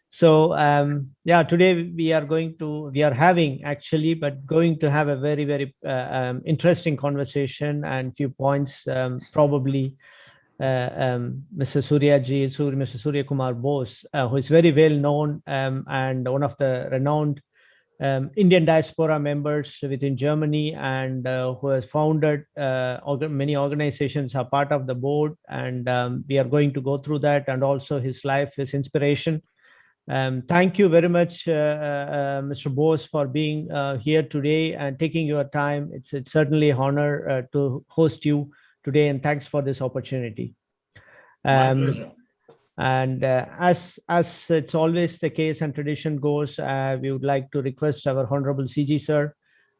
So yeah, today we are having actually, but going to have a very, very interesting conversation and few points. Probably Mr. Surya Kumar Bose, who is very well known and one of the renowned Indian diaspora members within Germany, and who has founded many organizations, are part of the board, and we are going to go through that, and also his life, his inspiration. Thank you very much, Mr. Bose, for being here today and taking your time. It's certainly an honor to host you today, and thanks for this opportunity. My Um, pleasure. and as it's always the case and tradition goes, we would like to request our Honorable CG sir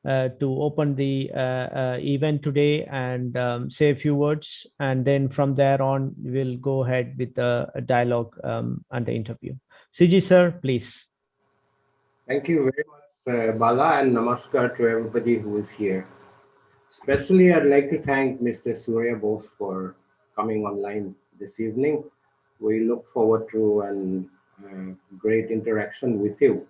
to open the event today and say a few words, and then from there on we'll go ahead with the dialogue and the interview. CG sir, please. Thank you very much, Bala, and namaskar to everybody who is here. Especially, I'd like to thank Mr. Surya Bose for coming online this evening. We look forward to an great interaction with you.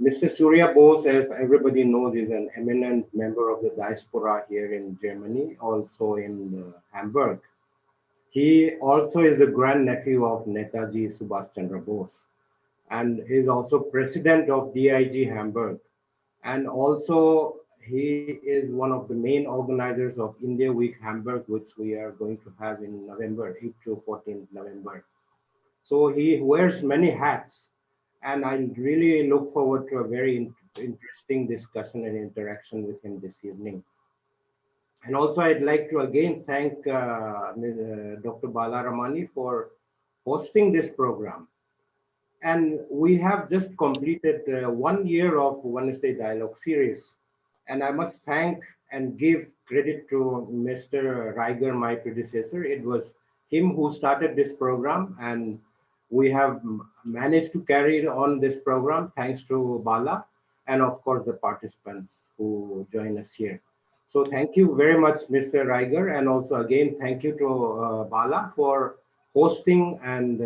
Mr. Surya Bose, as everybody knows, is an eminent member of the diaspora here in Germany, also in Hamburg. He also is the grandnephew of Netaji Subhash Chandra Bose and is also president of DIG Hamburg. And also, he is one of the main organizers of India Week Hamburg, which we are going to have in November, 8 to 14th November. So he wears many hats, and I really look forward to a very interesting discussion and interaction with him this evening. And also, I'd like to again thank Dr. Bala Ramani for hosting this program. And we have just completed 1 year of Wednesday Dialogue series. And I must thank and give credit to Mr. Riger, my predecessor. It was him who started this program, and we have managed to carry on this program thanks to Bala and, of course, the participants who join us here. So thank you very much, Mr. Riger, and also again thank you to Bala for hosting and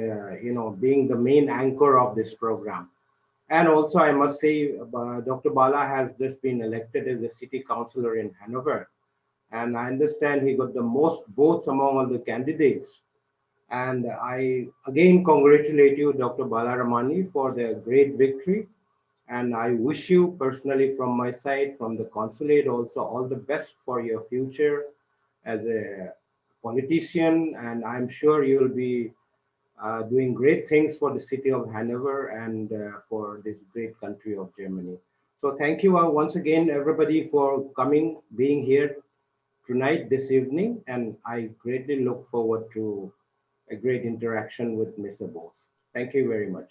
being the main anchor of this program. And also, I must say, Dr. Bala has just been elected as a city councillor in Hanover. And I understand he got the most votes among all the candidates. And I again congratulate you, Dr. Bala Ramani, for the great victory. And I wish you personally from my side, from the consulate also, all the best for your future as a politician. And I'm sure you'll be doing great things for the city of Hanover and for this great country of Germany. So thank you once again, everybody, for coming, being here tonight, this evening, and I greatly look forward to a great interaction with Mr. Bose. Thank you very much.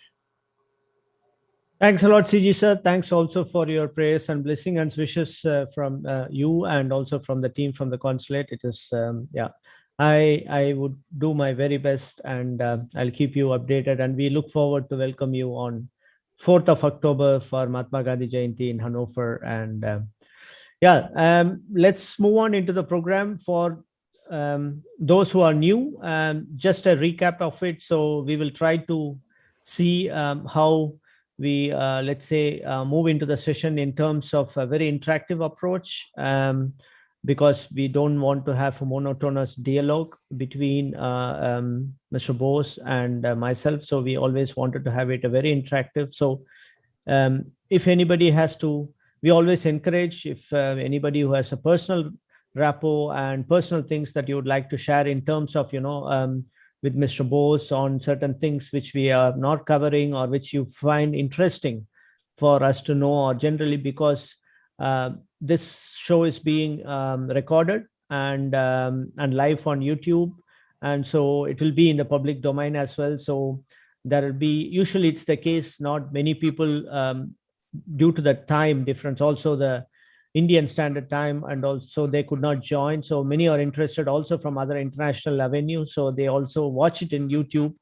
Thanks a lot, CG sir. Thanks also for your prayers and blessing and wishes from you, and also from the team from the consulate. It is yeah, I would do my very best, and I'll keep you updated. And we look forward to welcome you on 4th of October for Mahatma Gandhi Jayanti in Hanover. And yeah, let's move on into the program. For those who are new, just a recap of it. So we will try to see how we let's say move into the session in terms of a very interactive approach, because we don't want to have a monotonous dialogue between Mr. Bose and myself. So we always wanted to have it a very interactive. So if anybody has to, we always encourage, if anybody who has a personal rapport and personal things that you would like to share in terms of with Mr. Bose on certain things which we are not covering or which you find interesting for us to know, or generally because this show is being recorded and live on YouTube, and so it will be in the public domain as well. So there will be, usually it's the case, not many people, due to the time difference, also the Indian Standard Time, and also they could not join. So many are interested also from other international avenues. So they also watch it in YouTube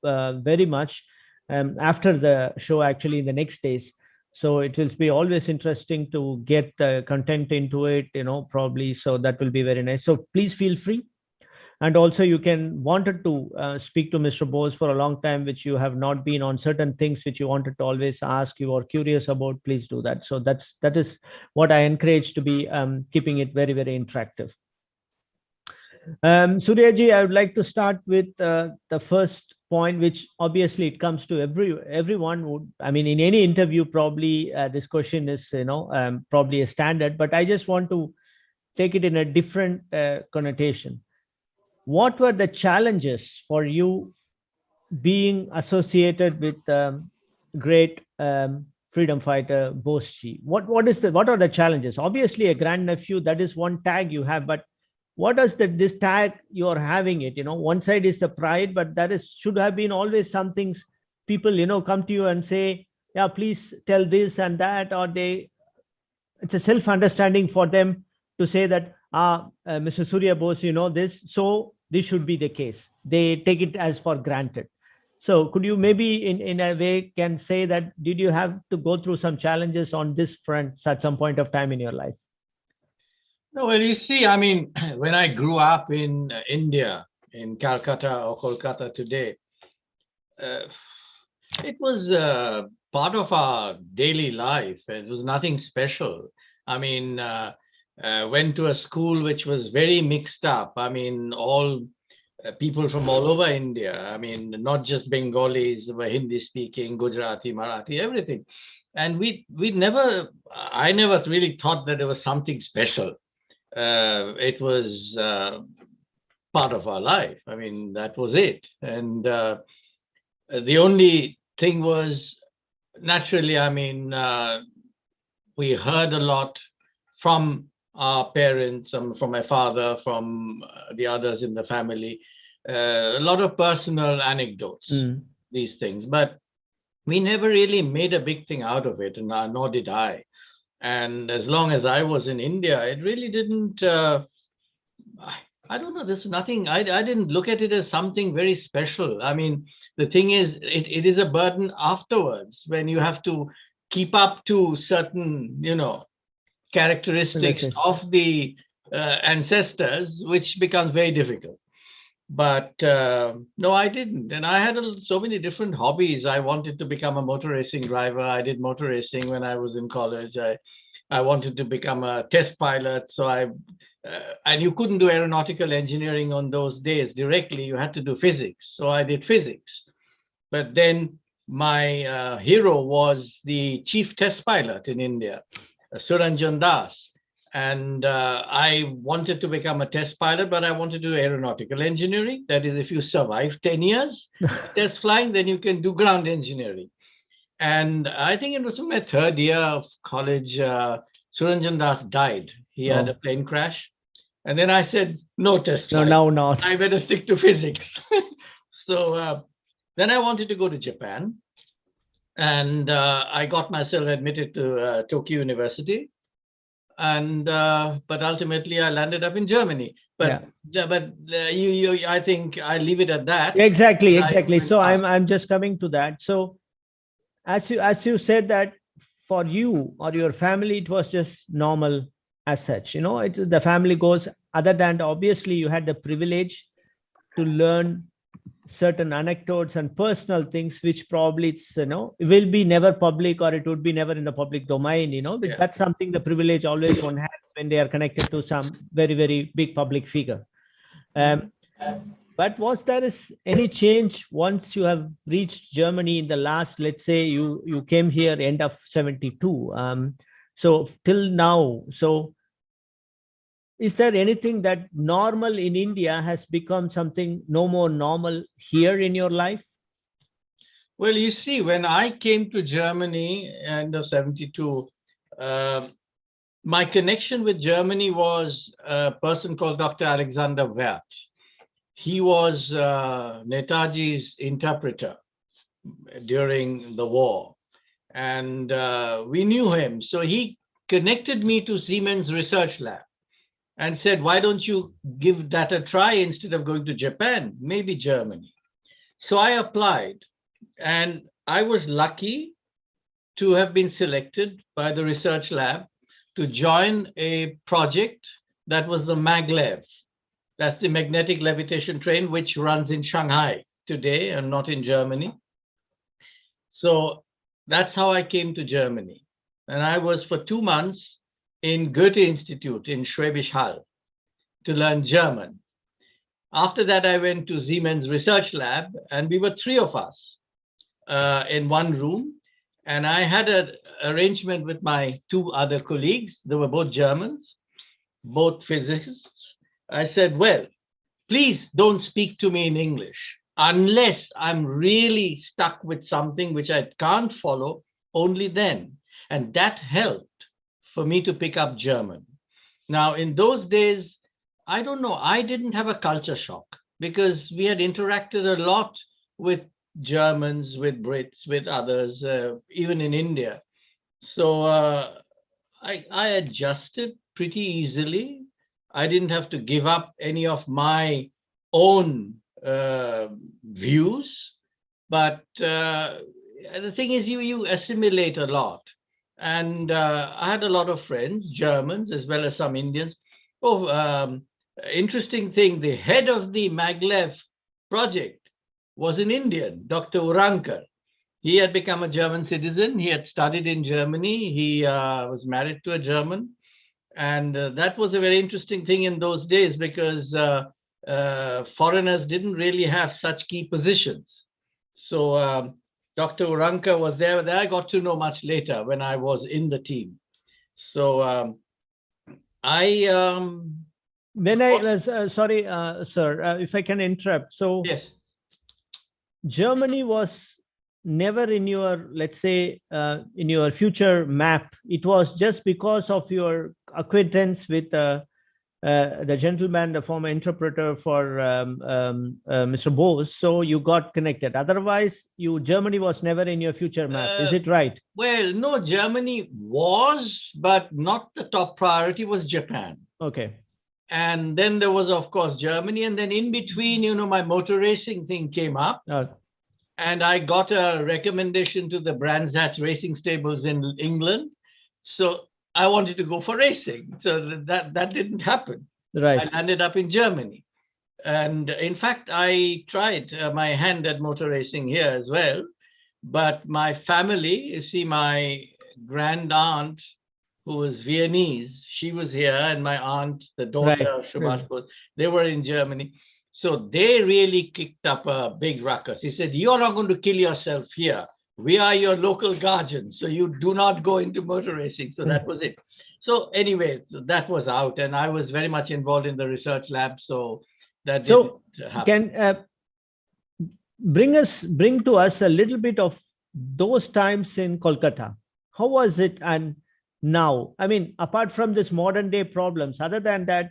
very much after the show, actually in the next days. So it will be always interesting to get the content into it, probably. So that will be very nice. So please feel free and also you can wanted to speak to Mr. Bose for a long time, which you have not been on certain things which you wanted to always ask, you are curious about, please do that. So that is what I encourage to be keeping it very, very interactive. Suryaji, I would like to start with the first point, which obviously it comes to everyone would. I mean, in any interview, probably this question is probably a standard, but I just want to take it in a different connotation. What were the challenges for you being associated with great freedom fighter Bose? What are the challenges? Obviously, a grandnephew, that is one tag you have, but what is this tag you are having it? One side is the pride, but that is should have been always some things people come to you and say, yeah, please tell this and that, or it's a self-understanding for them to say that Mr. Surya Bose, this, so this should be the case. They take it as for granted. So could you maybe in a way can say that did you have to go through some challenges on this front at some point of time in your life? No, well, you see, I mean, when I grew up in India, in Calcutta or Kolkata today, it was part of our daily life. It was nothing special. I mean, went to a school which was very mixed up. I mean, all people from all over India. I mean, not just Bengalis, were Hindi speaking, Gujarati, Marathi, everything. And I never really thought that there was something special. It was part of our life. I mean, that was it. And the only thing was, naturally, I mean, we heard a lot from our parents, from my father, from the others in the family, a lot of personal anecdotes, these things. But we never really made a big thing out of it, and nor did I. And as long as I was in India, it really didn't, I don't know, there's nothing, I didn't look at it as something very special. I mean, the thing is, it is a burden afterwards when you have to keep up to certain, characteristics of the ancestors, which becomes very difficult. But no, I didn't. And I had so many different hobbies. I wanted to become a motor racing driver. I did motor racing when I was in college. I wanted to become a test pilot. So and you couldn't do aeronautical engineering on those days directly. You had to do physics. So I did physics. But then my hero was the chief test pilot in India, Suranjan Das. And I wanted to become a test pilot, but I wanted to do aeronautical engineering. That is, if you survive 10 years test flying, then you can do ground engineering. And I think it was my third year of college, Suranjan Das died. He had a plane crash. And then I said, no test flight. No. I better stick to physics. So then I wanted to go to Japan. And I got myself admitted to Tokyo University. And but ultimately I landed up in Germany. But I think I leave it at that. Exactly. So I'm just coming to that. So as you said that for you or your family, it was just normal as such. The family goes, other than obviously you had the privilege to learn certain anecdotes and personal things which probably it's will be never public, or it would be never in the public domain. That's something the privilege always one has when they are connected to some very, very big public figure. But was there any change once you have reached Germany in the last, let's say you came here end of 72, so till now? So is there anything that normal in India has become something no more normal here in your life? Well, you see, when I came to Germany end of 72, my connection with Germany was a person called Dr. Alexander Werth. He was Netaji's interpreter during the war. And we knew him. So he connected me to Siemens Research Lab and said, why don't you give that a try instead of going to Japan, maybe Germany? So I applied, and I was lucky to have been selected by the research lab to join a project that was the maglev. That's the magnetic levitation train, which runs in Shanghai today and not in Germany. So that's how I came to Germany. And I was for 2 months in Goethe Institute in Schwäbisch Hall to learn German. After that, I went to Siemens Research Lab, and we were three of us in one room. And I had an arrangement with my two other colleagues. They were both Germans, both physicists. I said, well, please don't speak to me in English unless I'm really stuck with something which I can't follow, only then. And that helped for me to pick up German. Now, in those days, I don't know, I didn't have a culture shock because we had interacted a lot with Germans, with Brits, with others, even in India. So I adjusted pretty easily. I didn't have to give up any of my own views, but the thing is, you assimilate a lot. And I had a lot of friends, Germans as well as some Indians. Oh, interesting thing, the head of the maglev project was an Indian, Dr. Urankar. He had become a German citizen. He had studied in Germany. He was married to a German. And that was a very interesting thing in those days because foreigners didn't really have such key positions. So Dr. Urankar was there. That I got to know much later when I was in the team. So I When I was sorry, sir, if I can interrupt. So yes. Germany was never in your, let's say, in your future map. It was just because of your acquaintance with the gentleman, the former interpreter for Mr. Bose. So you got connected. Otherwise, Germany was never in your future map. Is it right? Well, no, Germany was, but not the top priority was Japan. Okay. And then there was, of course, Germany. And then in between, my motor racing thing came up. And I got a recommendation to the Brands Hatch racing stables in England. So I wanted to go for racing. So that didn't happen. Right. I landed up in Germany. And in fact, I tried my hand at motor racing here as well. But my family, you see, my grand aunt, who was Viennese, she was here, and my aunt, the daughter of Subhash Bose, they were in Germany. So they really kicked up a big ruckus. He said, you're not going to kill yourself here. We are your local guardians, so you do not go into motor racing. So that was it. So anyway, so that was out, and I was very much involved in the research lab. So that didn't happen. Can bring to us a little bit of those times in Kolkata. How was it and now? I mean, apart from this modern day problems, other than that,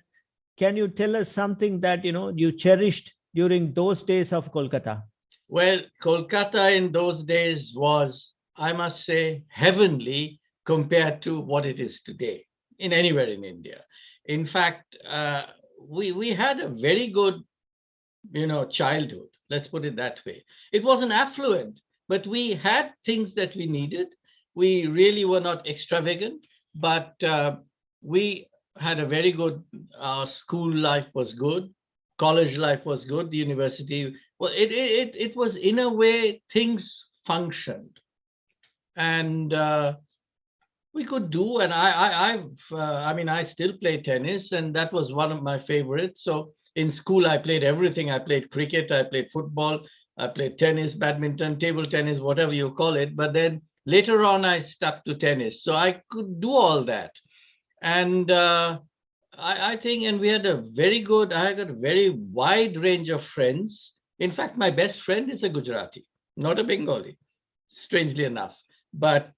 can you tell us something that you cherished during those days of Kolkata? Well, Kolkata in those days was, I must say, heavenly compared to what it is today in anywhere in India. In fact, we had a very good, childhood. Let's put it that way. It wasn't affluent, but we had things that we needed. We really were not extravagant, but we had a very good, school life was good, college life was good, the university, well, it was, in a way, things functioned. And we could do, and I still play tennis, and that was one of my favorites. So in school, I played everything. I played cricket, I played football, I played tennis, badminton, table tennis, whatever you call it. But then later on, I stuck to tennis. So I could do all that. And I think, and we had I got a very wide range of friends. In fact, my best friend is a Gujarati, not a Bengali, strangely enough. But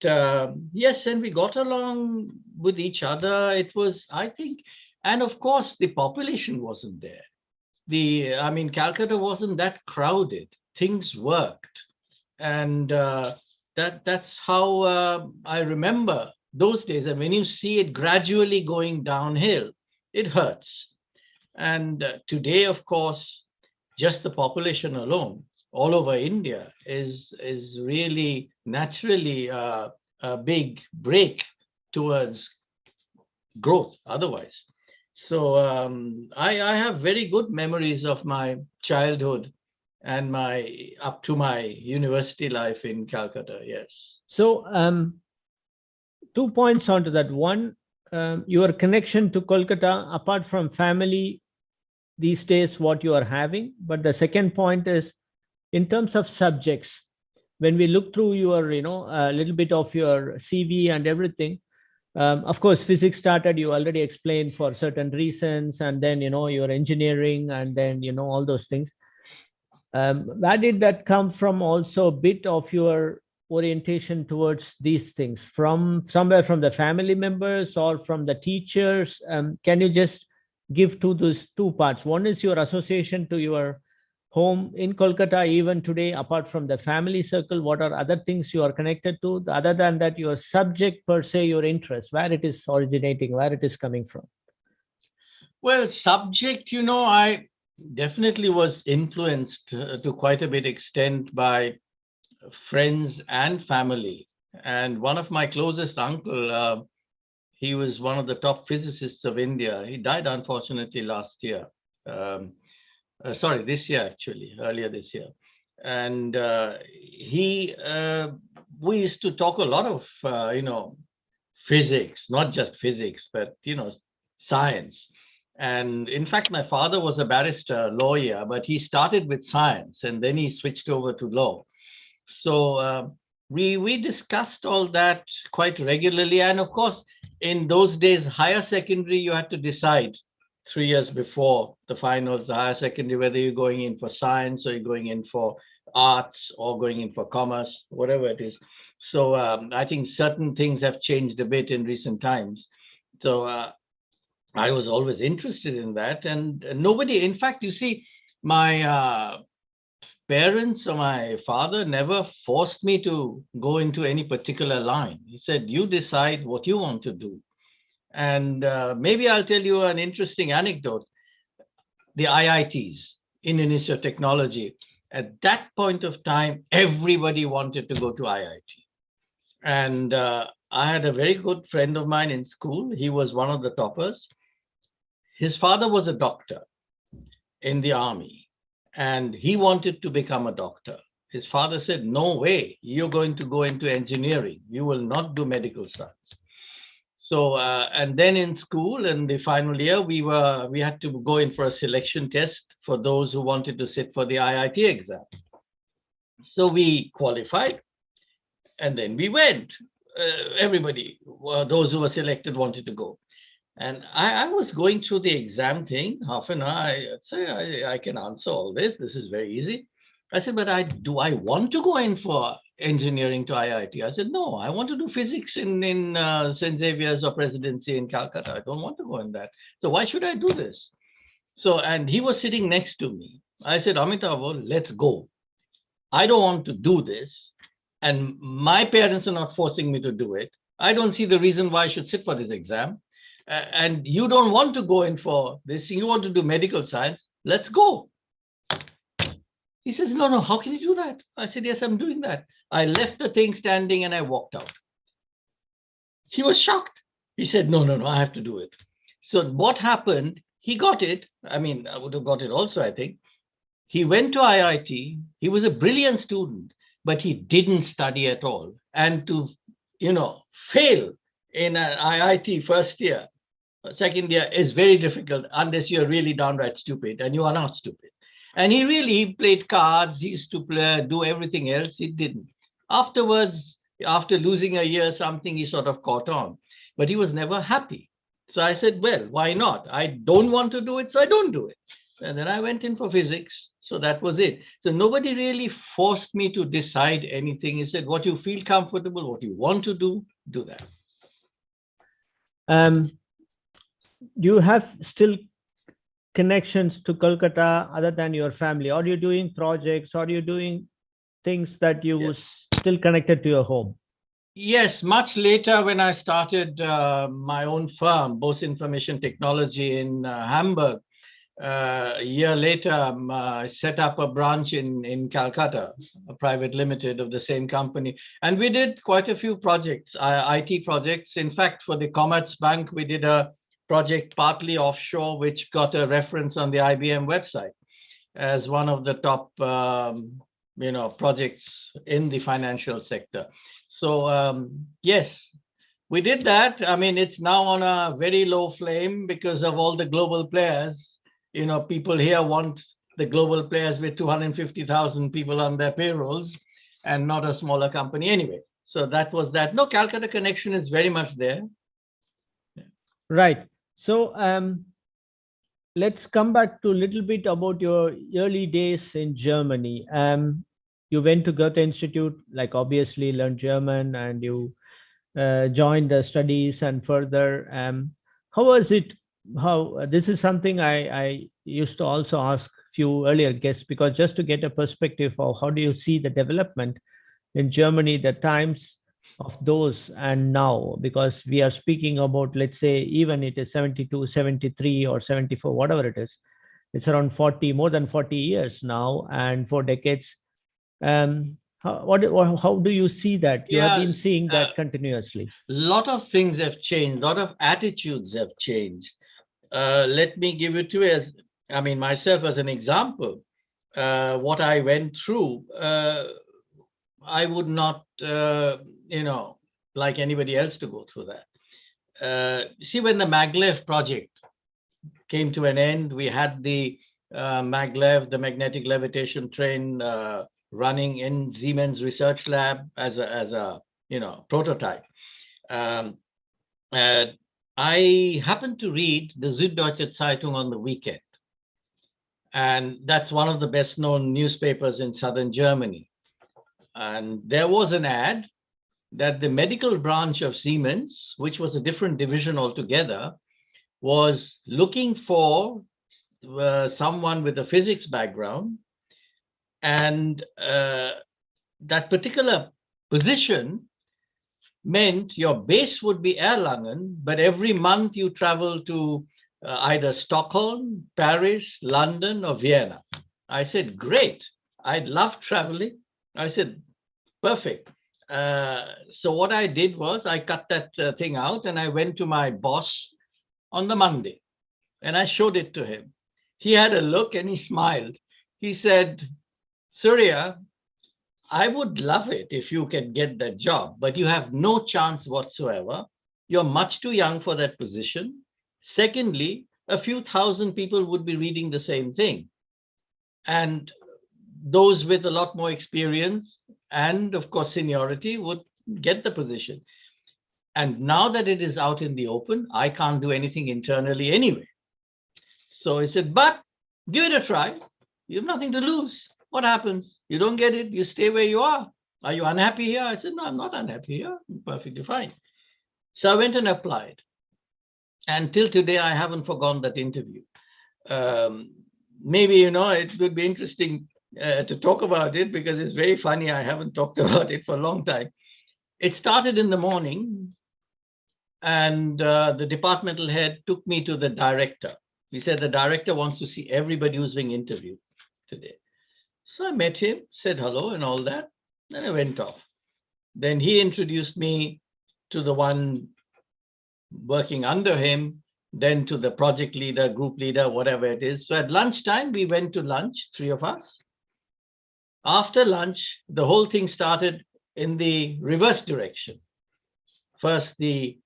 yes, and we got along with each other. It was, I think, and of course, the population wasn't there. Calcutta wasn't that crowded. Things worked. And that's how I remember those days. And when you see it gradually going downhill, it hurts. And today, of course, just the population alone, all over India, is really naturally a big break towards growth otherwise. So I have very good memories of my childhood and my up to my university life in Calcutta. Yes. So, 2 points onto that. One, your connection to Kolkata, apart from family, these days, what you are having. But the second point is, in terms of subjects, when we look through your, a little bit of your CV and everything, of course, physics started, you already explained for certain reasons, and then, your engineering, and then, all those things. Where did that come from? Also, a bit of your orientation towards these things from somewhere from the family members or from the teachers? Can you just give to those two parts? One is your association to your home in Kolkata, even today, apart from the family circle, what are other things you are connected to? Other than that, your subject per se, your interest, where it is originating, where it is coming from. Well, subject, I definitely was influenced to quite a bit extent by friends and family. And one of my closest uncle, he was one of the top physicists of India. He died unfortunately last year. Sorry, this year actually, earlier this year. And we used to talk a lot of, physics, not just physics, but, science. And in fact, my father was a barrister, lawyer, but he started with science and then he switched over to law. So we discussed all that quite regularly. And of course, in those days, higher secondary, you had to decide 3 years before the finals, the higher secondary, whether you're going in for science or you're going in for arts or going in for commerce, whatever it is. So I think certain things have changed a bit in recent times. So I was always interested in that. And nobody, in fact, you see, my parents or my father never forced me to go into any particular line. He said, you decide what you want to do. And maybe I'll tell you an interesting anecdote. The IITs, Indian Institute of Technology, at that point of time, everybody wanted to go to IIT. And I had a very good friend of mine in school. He was one of the toppers. His father was a doctor in the army, and he wanted to become a doctor. His father said, no way, you're going to go into engineering. You will not do medical science. So, and then in school, in the final year, we had to go in for a selection test for those who wanted to sit for the IIT exam. So we qualified, and then we went. Everybody, those who were selected, wanted to go. And I was going through the exam thing, half an hour. I said, I can answer all this. This is very easy. I said, but do I want to go in for engineering to IIT? I said, no, I want to do physics in St. Xavier's or Presidency in Calcutta. I don't want to go in that. So why should I do this? So, and he was sitting next to me. I said, Amitabh, let's go. I don't want to do this. And my parents are not forcing me to do it. I don't see the reason why I should sit for this exam. And you don't want to go in for this, you want to do medical science, let's go. He says, no, how can you do that? I said, yes, I'm doing that. I left the thing standing and I walked out. He was shocked. He said, no, I have to do it. So what happened, he got it. I mean, I would have got it also, I think. He went to IIT. He was a brilliant student, but he didn't study at all. And to, fail in an IIT first year, second year is very difficult unless you're really downright stupid, and you are not stupid. And he played cards, he used to do everything else, he didn't. Afterwards, after losing a year something, he sort of caught on, but he was never happy. So I said, well, why not? I don't want to do it, so I don't do it. And then I went in for physics. So that was it. So nobody really forced me to decide anything. He said, what you feel comfortable, what you want to do that. Do you have still connections to Kolkata other than your family? Are you doing projects? Are you doing things that you still connected to your home? Yes, much later when I started my own firm, Bose Information Technology in Hamburg, a year later, I set up a branch in Calcutta, a private limited of the same company. And we did quite a few projects, IT projects. In fact, for the Commerce Bank, we did a project partly offshore, which got a reference on the IBM website as one of the top projects in the financial sector. So yes, we did that. I mean, it's now on a very low flame because of all the global players. People here want the global players with 250,000 people on their payrolls and not a smaller company anyway. So that was that. No, Calcutta connection is very much there. Right. So let's come back to a little bit about your early days in Germany. You went to Goethe Institute, like obviously learned German, and you joined the studies and further. How was it? How this is something I used to also ask few earlier guests, because just to get a perspective of how do you see the development in Germany, the times of those and now, because we are speaking about, let's say, even it is 72, 73 or 74, whatever it is, it's around 40, more than 40 years now, and 4 decades. How do you see that? You have been seeing that continuously. A lot of things have changed, a lot of attitudes have changed. Let me give it to you myself as an example. What I went through, I would not, like anybody else to go through that. See, when the maglev project came to an end, we had the maglev, the magnetic levitation train, running in Siemens research lab as a prototype. I happened to read the Süddeutsche Zeitung on the weekend, and that's one of the best known newspapers in southern Germany. And there was an ad that the medical branch of Siemens, which was a different division altogether, was looking for someone with a physics background. And that particular position meant your base would be Erlangen, but every month you travel to either Stockholm, Paris, London, or Vienna. I said, great. I'd love traveling. I said, perfect. So what I did was I cut that thing out and I went to my boss on the Monday and I showed it to him. He had a look and he smiled. He said, Surya, I would love it if you can get that job, but you have no chance whatsoever. You're much too young for that position. Secondly, a few thousand people would be reading the same thing. And those with a lot more experience and, of course, seniority would get the position. And now that it is out in the open, I can't do anything internally anyway. So he said, but give it a try. You have nothing to lose. What happens? You don't get it, you stay where you are. Are you unhappy here? I said, no, I'm not unhappy here. I'm perfectly fine. So I went and applied. And till today, I haven't forgotten that interview. Maybe, it would be interesting to talk about it because it's very funny. I haven't talked about it for a long time. It started in the morning and the departmental head took me to the director. He said, the director wants to see everybody who's being interviewed today. So I met him, said hello and all that. Then I went off. Then he introduced me to the one working under him, then to the project leader, group leader, whatever it is. So at lunchtime, we went to lunch, 3 of us. After lunch, the whole thing started in the reverse direction. First, the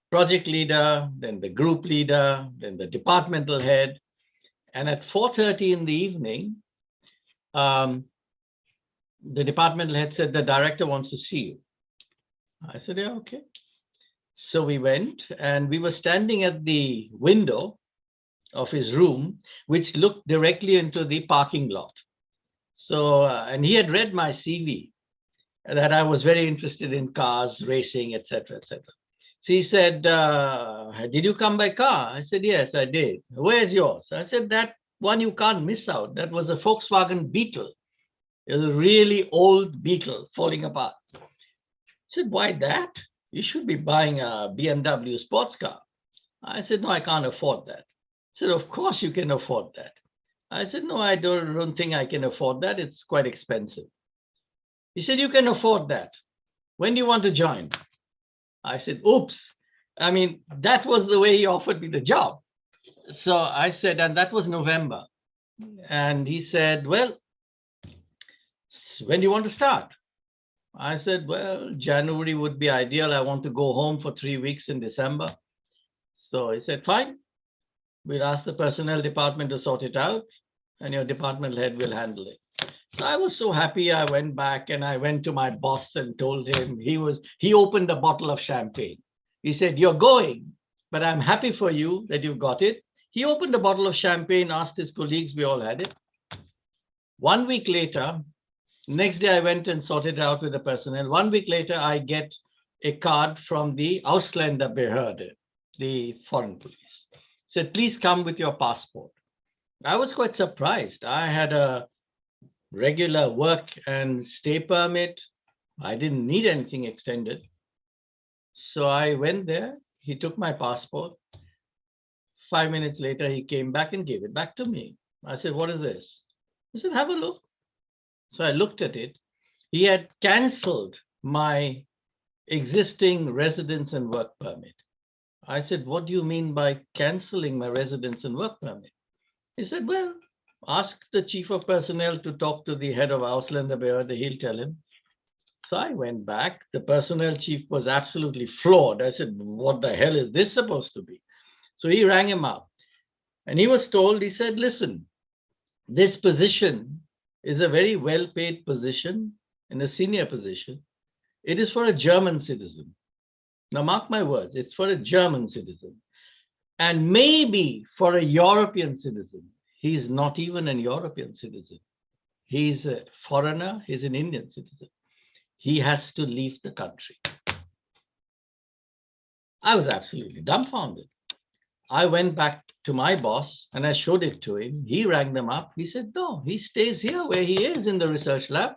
project leader, then the group leader, then the departmental head. And at 4:30 in the evening, the departmental head said, the director wants to see you. I said, yeah, okay. So we went and we were standing at the window of his room, which looked directly into the parking lot. So, and he had read my CV, that I was very interested in cars, racing, etc., etc. So he said, did you come by car? I said, yes, I did. Where's yours? I said, that one you can't miss out. That was a Volkswagen Beetle. It was a really old Beetle falling apart. I said, why that? You should be buying a BMW sports car. I said, no, I can't afford that. He said, of course you can afford that. I said, no, I don't think I can afford that. It's quite expensive. He said, you can afford that. When do you want to join? I said, oops, I mean, that was the way he offered me the job. So I said, and that was November. And he said, well, when do you want to start? I said, well, January would be ideal. I want to go home for 3 weeks in December. So he said, fine, we'll ask the personnel department to sort it out, and your department head will handle it. So I was so happy. I went back and I went to my boss and told him. He opened a bottle of champagne. He said, you're going, but I'm happy for you that you got it. He opened a bottle of champagne, asked his colleagues, we all had it. 1 week later, next day I went and sorted it out with the personnel. 1 week later, I get a card from the Ausländerbehörde, the foreign police. Said, please come with your passport. I was quite surprised. I had a regular work and stay permit. I didn't need anything extended. So I went there. He took my passport. 5 minutes later, he came back and gave it back to me. I said, what is this? He said, have a look. So I looked at it. He had canceled my existing residence and work permit. I said, what do you mean by canceling my residence and work permit? He said, well, ask the chief of personnel to talk to the head of Ausländerbehörde, he'll tell him. So I went back. The personnel chief was absolutely floored. I said, what the hell is this supposed to be? So he rang him up and he was told, he said, listen, this position is a very well-paid position and a senior position. It is for a German citizen. Now, mark my words, it's for a German citizen and maybe for a European citizen. He's not even an European citizen. He's a foreigner. He's an Indian citizen. He has to leave the country. I was absolutely dumbfounded. I went back to my boss and I showed it to him. He rang them up. He said, no, he stays here where he is in the research lab.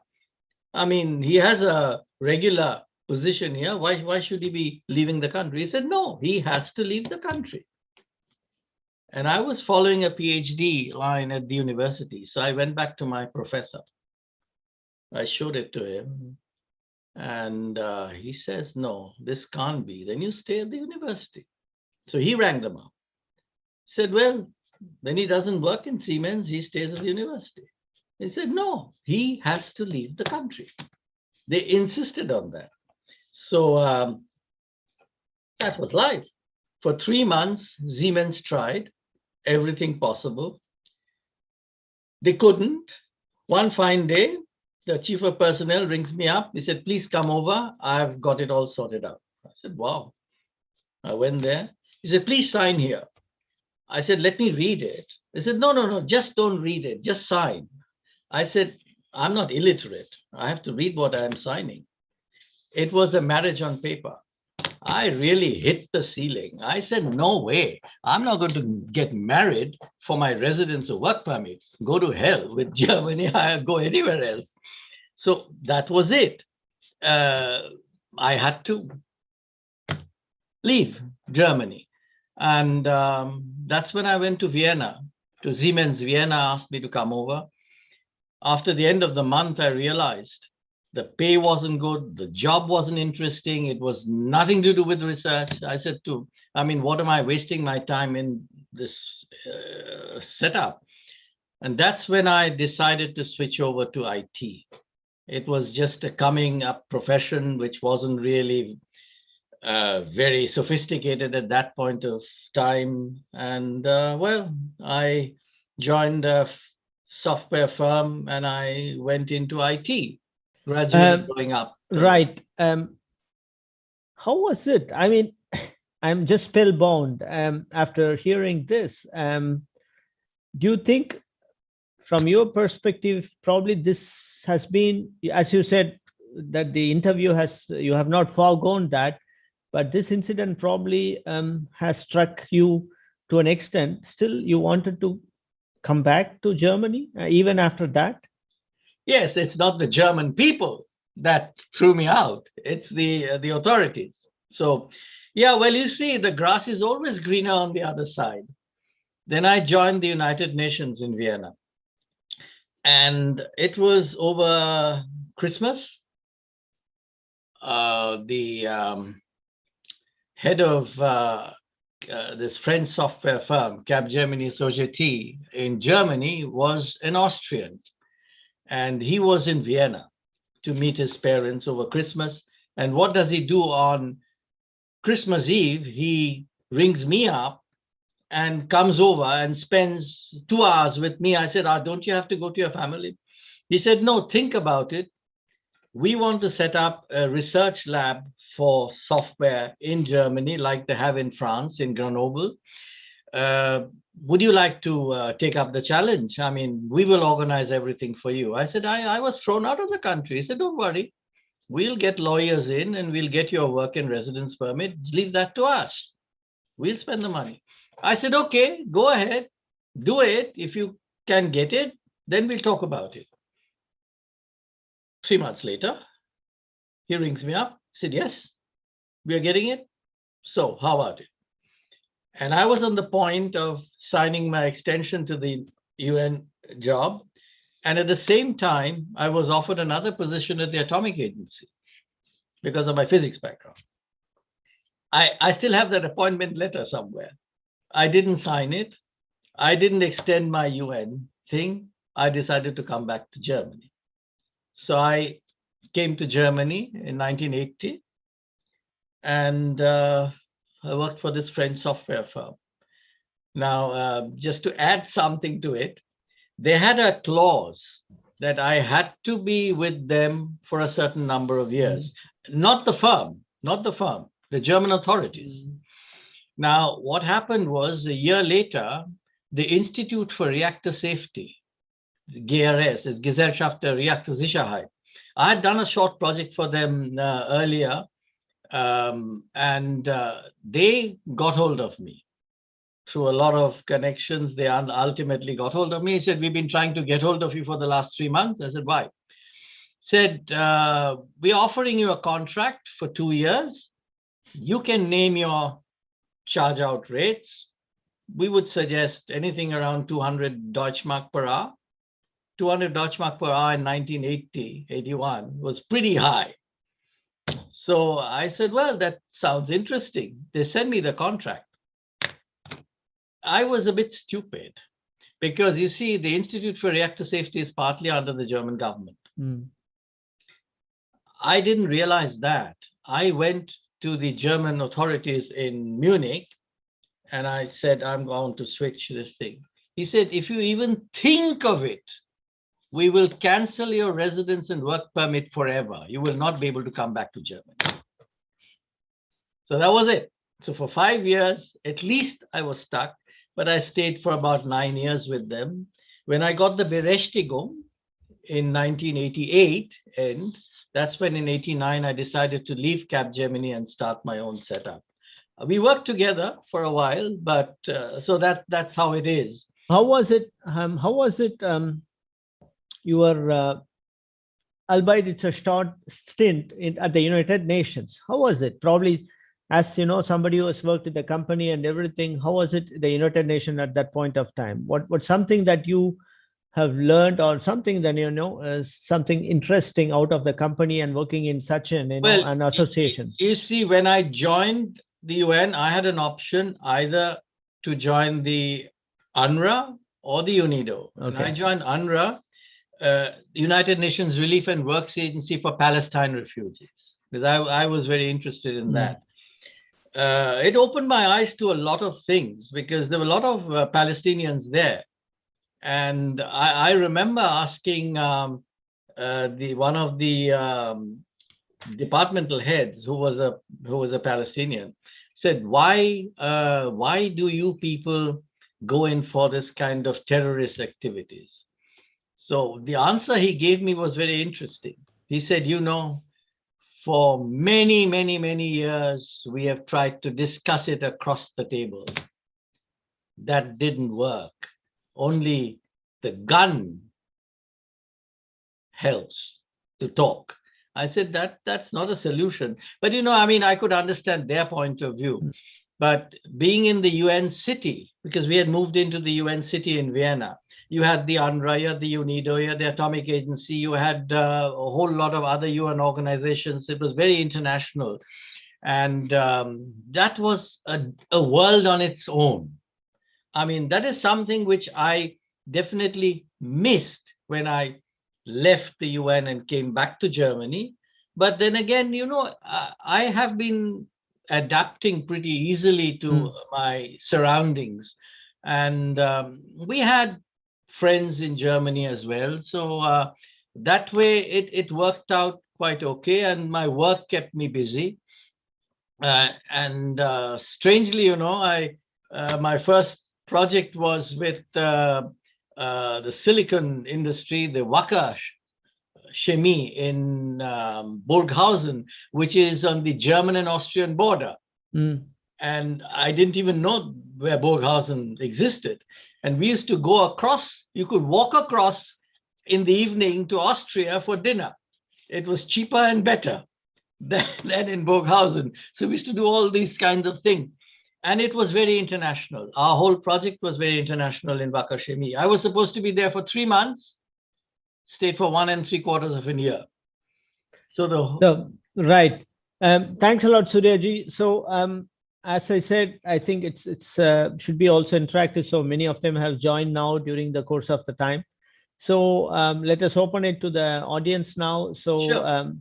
I mean, he has a regular position here. Why should he be leaving the country? He said, no, he has to leave the country. And I was following a PhD line at the university. So I went back to my professor. I showed it to him. And he says, no, this can't be. Then you stay at the university. So he rang them up. Said, well, then he doesn't work in Siemens. He stays at the university. He said, no, he has to leave the country. They insisted on that. So that was life. For 3 months, Siemens tried everything possible. They couldn't. One fine day, the chief of personnel rings me up. He said, please come over. I've got it all sorted out. I said, wow. I went there. He said, please sign here. I said, let me read it. He said, no, just don't read it. Just sign. I said, I'm not illiterate. I have to read what I'm signing. It was a marriage on paper. I really hit the ceiling. I said, no way. I'm not going to get married for my residence or work permit. Go to hell with Germany. I'll go anywhere else. So that was it. I had to leave Germany. And that's when I went to Vienna, to Siemens. Vienna asked me to come over. After the end of the month, I realized the pay wasn't good. The job wasn't interesting. It was nothing to do with research. I said what am I wasting my time in this setup? And that's when I decided to switch over to IT. It was just a coming up profession, which wasn't really very sophisticated at that point of time. And I joined a software firm and I went into IT, gradually going up. Right. How was it? I mean, I'm just spellbound after hearing this. Do you think, from your perspective, probably this has been, as you said, that the interview you have not foregone that, but this incident probably has struck you to an extent. Still, you wanted to come back to Germany even after that? Yes, it's not the German people that threw me out. It's the authorities. So, yeah, well, you see, the grass is always greener on the other side. Then I joined the United Nations in Vienna. And it was over Christmas. The head of this French software firm, Capgemini Society in Germany, was an Austrian. And he was in Vienna to meet his parents over Christmas. And what does he do on Christmas Eve? He rings me up and comes over and spends 2 hours with me. I said, don't you have to go to your family? He said, no, think about it. We want to set up a research lab for software in Germany, like they have in France, in Grenoble. Would you like to take up the challenge? I mean, we will organize everything for you. I said, I was thrown out of the country. He said, don't worry. We'll get lawyers in and we'll get your work and residence permit. Leave that to us. We'll spend the money. I said, okay, go ahead, do it. If you can get it, then we'll talk about it. 3 months later, he rings me up, said, yes, we are getting it. So how about it? And I was on the point of signing my extension to the UN job. And at the same time, I was offered another position at the Atomic Agency because of my physics background. I still have that appointment letter somewhere. I didn't sign it. I didn't extend my UN thing. I decided to come back to Germany. So I came to Germany in 1980, and I worked for this French software firm. Now, just to add something to it, they had a clause that I had to be with them for a certain number of years. Not the firm, the German authorities. Now, what happened was a year later, the Institute for Reactor Safety, GRS, is Gesellschaft der Reaktorsicherheit. I had done a short project for them earlier, and they got hold of me. Through a lot of connections, they ultimately got hold of me. He said, we've been trying to get hold of you for the last 3 months. I said, why? Said, we're offering you a contract for 2 years. You can name your charge out rates. We would suggest anything around 200 Deutschmark per hour. 200 Deutschmark per hour in 1980, 81 was pretty high. So I said, well, that sounds interesting. They sent me the contract. I was a bit stupid because you see, the Institute for Reactor Safety is partly under the German government. I didn't realize that. I went to the German authorities in Munich and I said, I'm going to switch this thing. He said, if you even think of it, we will cancel your residence and work permit forever. You will not be able to come back to Germany. So that was it. So for 5 years, at least I was stuck, but I stayed for about 9 years with them. When I got the Berechtigung in 1988, and that's when in 89, I decided to leave Capgemini and start my own setup. We worked together for a while, but so that's how it is. How was it? Your albeit it's a short stint at the United Nations. How was it? Probably, as you know, somebody who has worked at the company and everything. How was it the United Nations at that point of time? What something that you have learned, or something that is something interesting out of the company and working in such an an associations? You see, when I joined the UN, I had an option either to join the UNRWA or the UNIDO. Okay. And I joined UNRWA, United Nations Relief and Works Agency for Palestine Refugees, because I was very interested in that. It opened my eyes to a lot of things because there were a lot of Palestinians there. And I remember asking one of the departmental heads, who was a Palestinian, said, why do you people go in for this kind of terrorist activities? So the answer he gave me was very interesting. He said, for many, many, many years, we have tried to discuss it across the table. That didn't work. Only the gun helps to talk. I said, that's not a solution. But, I could understand their point of view. But being in the UN city, because we had moved into the UN city in Vienna, you had the UNRWA, you had the UNIDO, you had the Atomic Agency, you had a whole lot of other UN organizations. It was very international. And that was a world on its own. I mean, that is something which I definitely missed when I left the UN and came back to Germany. But then again, I have been adapting pretty easily to my surroundings. And we had friends in Germany as well. So that way it worked out quite okay. And my work kept me busy. And strangely, my first project was with the silicon industry, the Wacker Chemie in Burghausen, which is on the German and Austrian border. And I didn't even know where Burghausen existed. And we used to go across, you could walk across in the evening to Austria for dinner. It was cheaper and better than in Burghausen. So we used to do all these kinds of things. And it was very international. Our whole project was very international in Wacker Chemie. I was supposed to be there for 3 months, stayed for 1 3/4 of a year. So right. Thanks a lot, Suryaji. So as I said, I think it's should be also interactive. So many of them have joined now during the course of the time. So let us open it to the audience now. So Sure.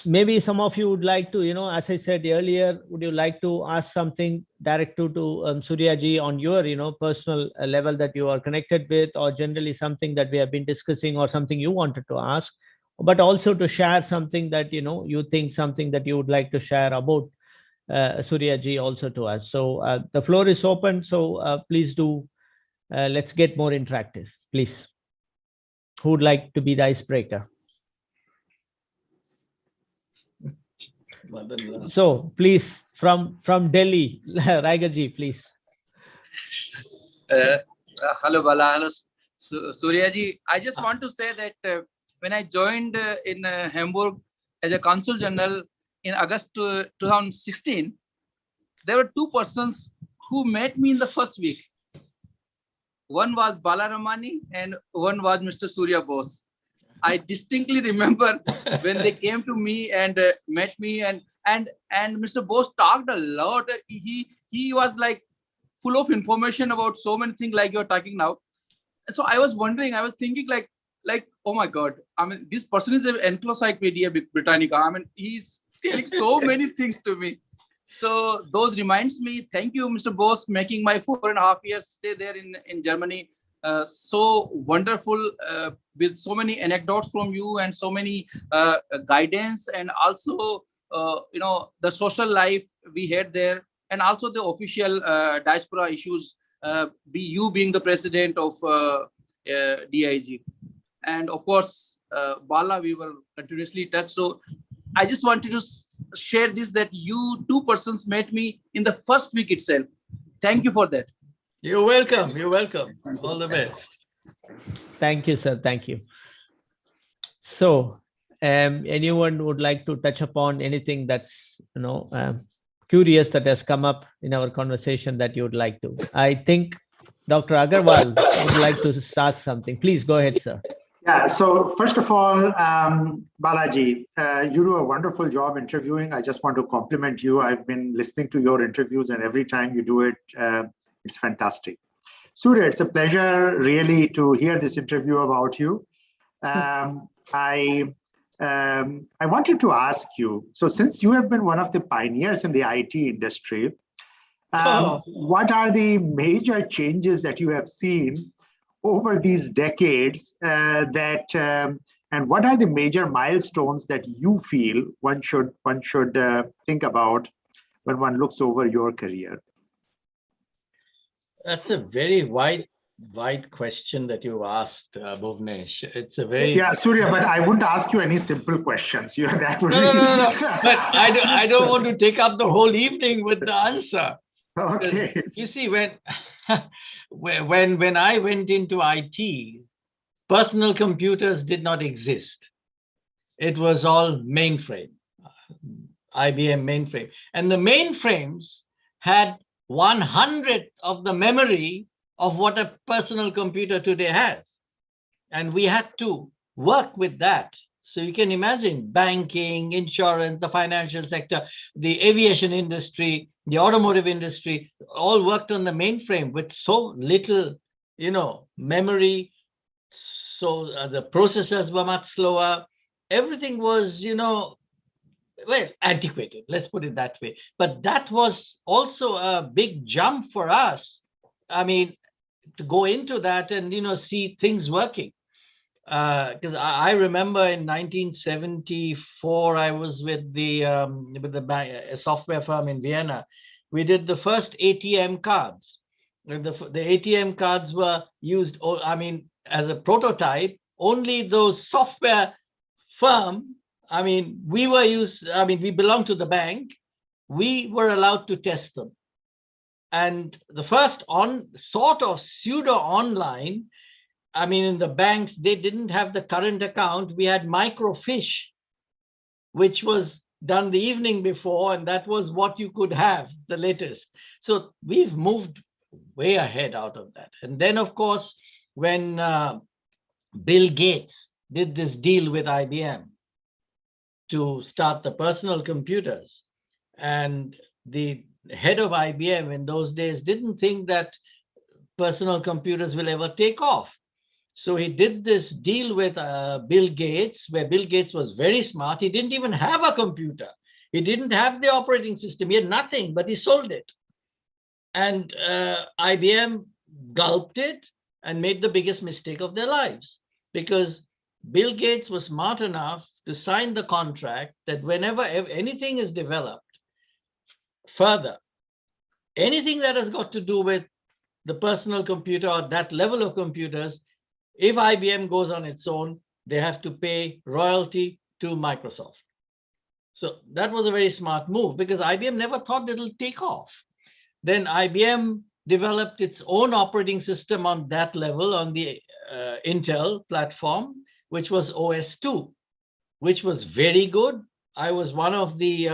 Maybe some of you would like to, as I said earlier, would you like to ask something direct to Suryaji on your, personal level that you are connected with, or generally something that we have been discussing, or something you wanted to ask, but also to share something that, you think something that you would like to share about Suryaji also to us. So the floor is open. So please do, let's get more interactive, please. Who would like to be the icebreaker? So please, from Delhi, Raigaji, please. Hello, Bala. Hello, Suryaji. I just want to say that when I joined in Hamburg as a consul general in August 2016, there were 2 persons who met me in the first week. One was Bala Ramani and one was Mr. Surya Bose. I distinctly remember when they came to me and met me, and Mr. Bose talked a lot. He was like full of information about so many things like you're talking now. And so I was wondering, I was thinking like, oh my God, I mean, this person is an Encyclopedia Britannica. I mean, he's telling so many things to me. So those reminds me, thank you, Mr. Bose, making my 4.5 years stay there in Germany so wonderful, with so many anecdotes from you and so many guidance, and also the social life we had there, and also the official diaspora issues, you being the president of DIG, and of course Bala, we were continuously in touch. So I just wanted to share this, that you 2 persons met me in the first week itself. Thank you for that. You're welcome. You're welcome. All the best. Thank you, sir. Thank you. So anyone would like to touch upon anything that's, curious that has come up in our conversation that you would like to? I think Dr. Agarwal would like to ask something. Please go ahead, sir. Yeah, so first of all, Balaji, you do a wonderful job interviewing. I just want to compliment you. I've been listening to your interviews, and every time you do it, it's fantastic. Surya, it's a pleasure really to hear this interview about you. I wanted to ask you, so since you have been one of the pioneers in the IT industry, what are the major changes that you have seen over these decades, and what are the major milestones that you feel one should think about when one looks over your career? That's a very wide question that you asked, Bhuvnesh. It's a very... Yeah, Surya, but I wouldn't ask you any simple questions. That would no. But I don't want to take up the whole evening with the answer. Okay. You see, when I went into IT, personal computers did not exist. It was all mainframe, IBM mainframe. And the mainframes had 100th of the memory of what a personal computer today has. And we had to work with that. So you can imagine banking, insurance, the financial sector, the aviation industry, the automotive industry, all worked on the mainframe with so little, memory. So the processors were much slower. Everything was, well, antiquated, let's put it that way. But that was also a big jump for us. I mean, to go into that and, see things working. Because I remember in 1974, I was with a software firm in Vienna. We did the first ATM cards. And the ATM cards were used, as a prototype. Only those software firm, we belonged to the bank. We were allowed to test them. And the first sort of pseudo online, in the banks, they didn't have the current account. We had microfiche, which was done the evening before, and that was what you could have, the latest. So we've moved way ahead out of that. And then, of course, when Bill Gates did this deal with IBM to start the personal computers, and the head of IBM in those days didn't think that personal computers will ever take off. So he did this deal with Bill Gates, where Bill Gates was very smart. He didn't even have a computer. He didn't have the operating system. He had nothing, but he sold it. And IBM gulped it and made the biggest mistake of their lives, because Bill Gates was smart enough to sign the contract that whenever anything is developed further, anything that has got to do with the personal computer or that level of computers, if IBM goes on its own, they have to pay royalty to Microsoft. So that was a very smart move, because IBM never thought it'll take off. Then IBM developed its own operating system on that level, on the Intel platform, which was OS2, which was very good. I was one of the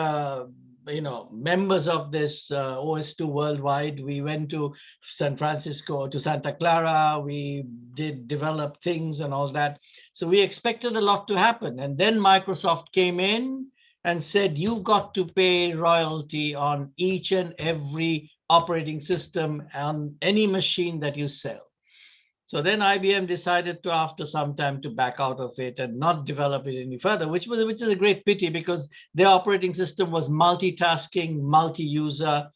members of this OS2 worldwide. We went to San Francisco, to Santa Clara. We did develop things and all that. So we expected a lot to happen. And then Microsoft came in and said, you've got to pay royalty on each and every operating system on any machine that you sell. So then IBM decided to, after some time, to back out of it and not develop it any further, which is a great pity, because their operating system was multitasking, multi-user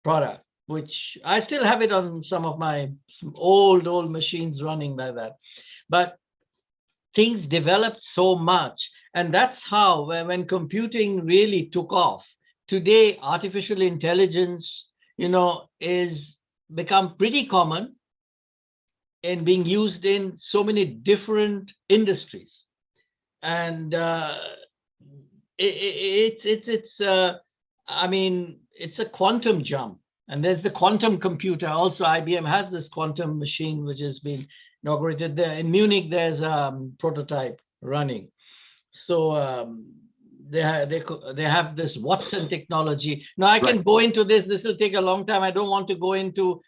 product, which I still have it on some of my old machines running like that. But things developed so much, and that's how, when computing really took off. Today, artificial intelligence, is become pretty common and being used in so many different industries. And it's a quantum jump. And there's the quantum computer. Also, IBM has this quantum machine, which has been inaugurated there. In Munich, there's a prototype running. So they have this Watson technology. Now, I can go into this. This will take a long time. I don't want to go into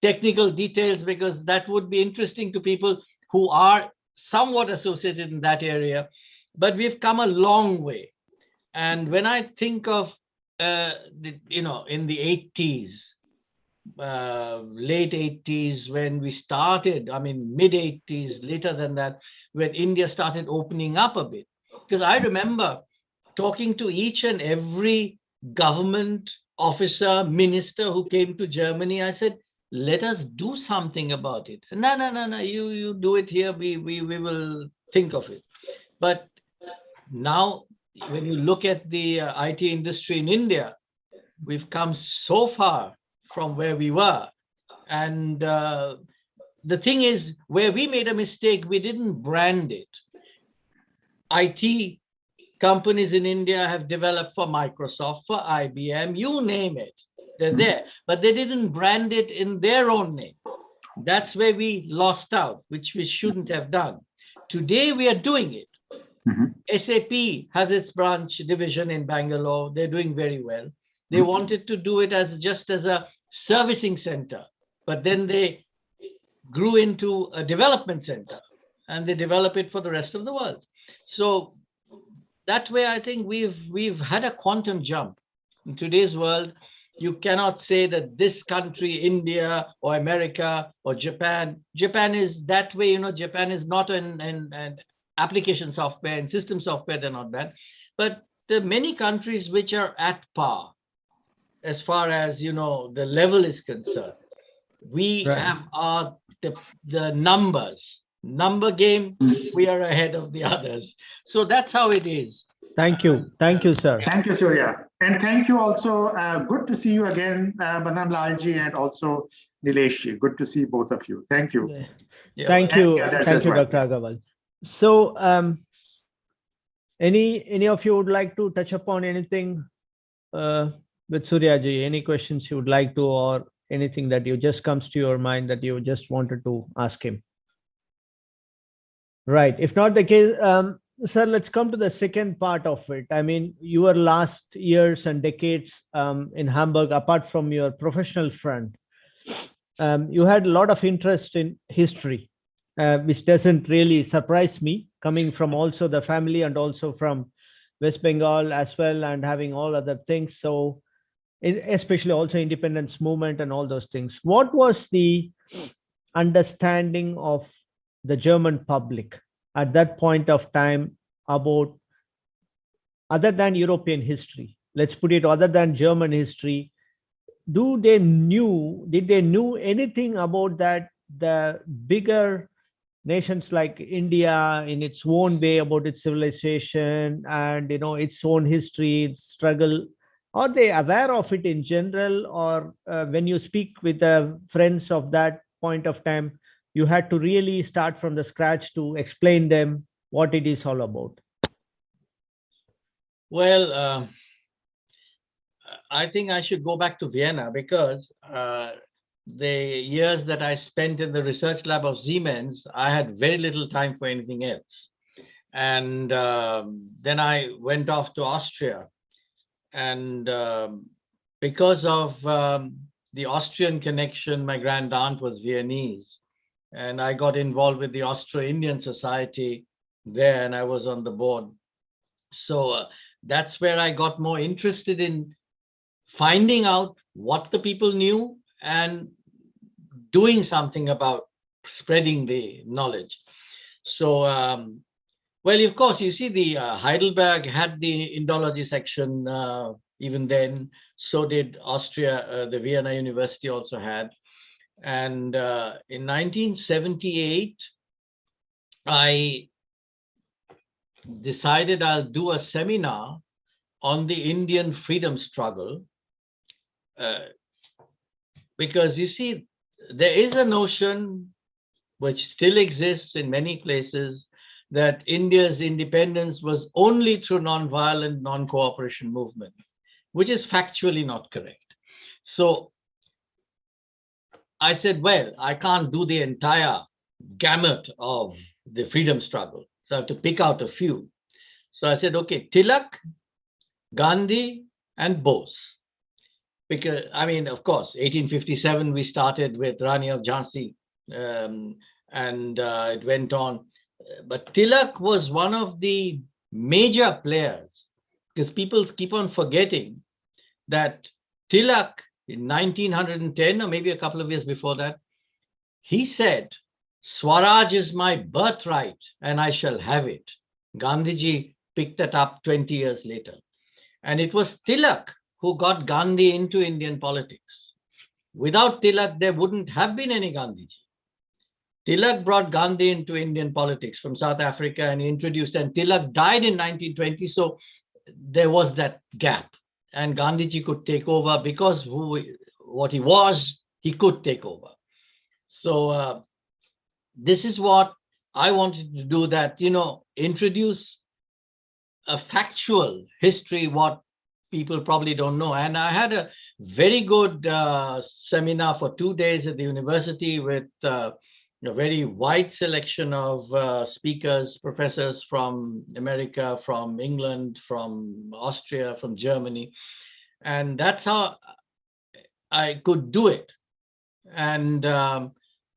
technical details, because that would be interesting to people who are somewhat associated in that area. But we've come a long way. And when I think of, in the 80s, late 80s, when we started, mid 80s, later than that, when India started opening up a bit. Because I remember talking to each and every government officer, minister who came to Germany. I said, let us do something about it. No, you do it here. We will think of it. But now, when you look at the IT industry in India, we've come so far from where we were. And the thing is, where we made a mistake, we didn't brand it. IT companies in India have developed for Microsoft, for IBM, you name it, they're there, but they didn't brand it in their own name. That's where we lost out, which we shouldn't have done. Today, we are doing it. SAP has its branch division in Bangalore. They're doing very well. They wanted to do it just as a servicing center, but then they grew into a development center, and they develop it for the rest of the world. So that way, I think we've had a quantum jump. In today's world, you cannot say that this country, India or America or Japan is that way. Japan is not an application software and system software, they're not bad. But there are many countries which are at par as far as the level is concerned. We Right. have the number game, we are ahead of the others. So that's how it is. Thank you. Thank you, sir. Thank you, Surya. And thank you also. Good to see you again, Manan Lalji, and also Nileshji. Good to see both of you. Thank you. Yeah. Thank you. others Thank as you, well. Dr. Agarwal. So, any of you would like to touch upon anything with Suryaji? Any questions you would like to, or anything that you just comes to your mind that you just wanted to ask him? Right. If not the case, sir, let's come to the second part of it. I mean, your last years and decades in Hamburg, apart from your professional front, you had a lot of interest in history, which doesn't really surprise me, coming from also the family and also from West Bengal as well, and having all other things. So, especially also independence movement and all those things. What was the understanding of the German public at that point of time about, other than European history, let's put it, other than German history, did they knew anything about that, the bigger nations like India in its own way, about its civilization and its own history, its struggle? Are they aware of it in general, or when you speak with the friends of that point of time, you had to really start from the scratch to explain them what it is all about? Well, I think I should go back to Vienna, because the years that I spent in the research lab of Siemens, I had very little time for anything else. And then I went off to Austria. And because of the Austrian connection, my grand aunt was Viennese. And I got involved with the Austro-Indian Society there, and I was on the board. So that's where I got more interested in finding out what the people knew and doing something about spreading the knowledge. So, well, of course, you see, the Heidelberg had the Indology section even then. So did Austria. The Vienna University also had. And in 1978, I decided I'll do a seminar on the Indian freedom struggle, because you see, there is a notion which still exists in many places that India's independence was only through non-violent, non-cooperation movement, which is factually not correct. So I said, well, I can't do the entire gamut of the freedom struggle, so I have to pick out a few. So I said, okay, Tilak, Gandhi, and Bose. Because, I mean, of course, 1857, we started with Rani of Jhansi, and it went on. But Tilak was one of the major players, because people keep on forgetting that Tilak in 1910, or maybe a couple of years before that, he said, Swaraj is my birthright and I shall have it. Gandhiji picked that up 20 years later. And it was Tilak who got Gandhi into Indian politics. Without Tilak, there wouldn't have been any Gandhiji. Tilak brought Gandhi into Indian politics from South Africa, and he introduced, and Tilak died in 1920. So there was that gap, and Gandhiji could take over because what he was, he could take over. So this is what I wanted to do, that, introduce a factual history, what people probably don't know. And I had a very good seminar for 2 days at the university with a very wide selection of speakers, professors from America, from England, from Austria, from Germany. And that's how I could do it. And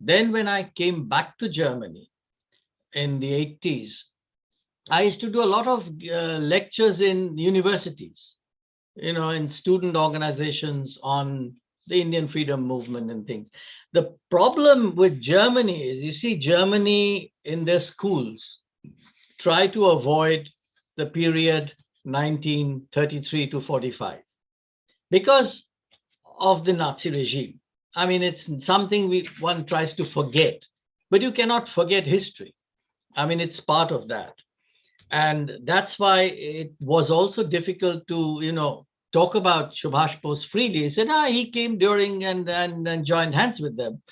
then when I came back to Germany in the 80s, I used to do a lot of lectures in universities, in student organizations on the Indian freedom movement and things. The problem with Germany is, you see, Germany in their schools try to avoid the period 1933 to 45 because of the Nazi regime. I mean, it's something one tries to forget, but you cannot forget history. I mean, it's part of that. And that's why it was also difficult to, talk about Subhash Bose freely. He said, he came during and joined hands with them.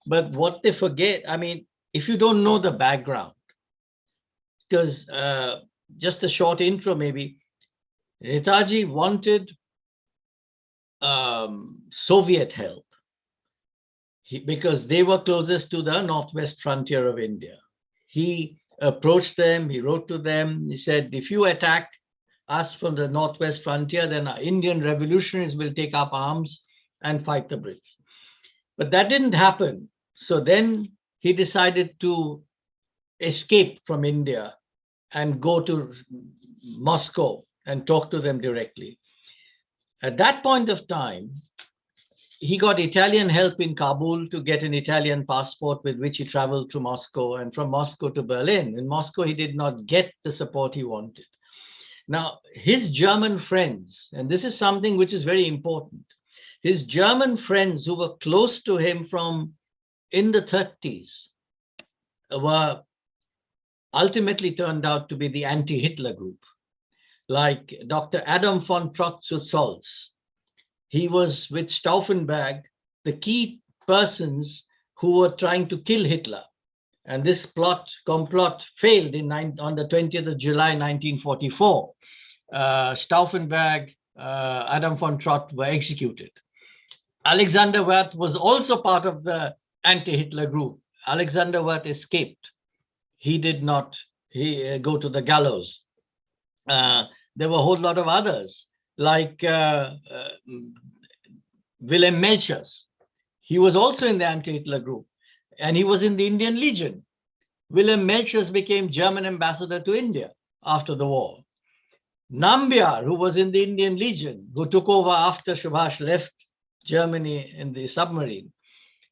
But what they forget, I mean, if you don't know the background, because just a short intro maybe, Netaji wanted Soviet help because they were closest to the northwest frontier of India. He approached them, he wrote to them, he said, if you attack us from the northwest frontier, then our Indian revolutionaries will take up arms and fight the Brits. But that didn't happen. So then he decided to escape from India and go to Moscow and talk to them directly. At that point of time, he got Italian help in Kabul to get an Italian passport with which he traveled to Moscow, and from Moscow to Berlin. In Moscow, he did not get the support he wanted. Now, his German friends, and this is something which is very important, his German friends who were close to him from in the 30s were ultimately turned out to be the anti-Hitler group, like Dr. Adam von Trotz-Solz. He was with Stauffenberg, the key persons who were trying to kill Hitler. And this complot failed on the 20th of July, 1944. Stauffenberg, Adam von Trott were executed. Alexander Wirth was also part of the anti-Hitler group. Alexander Wirth escaped. He did not go to the gallows. There were a whole lot of others, like Wilhelm Melchers. He was also in the anti-Hitler group, and he was in the Indian Legion. Wilhelm Melchers became German ambassador to India after the war. Nambiar, who was in the Indian Legion, who took over after Subhash left Germany in the submarine,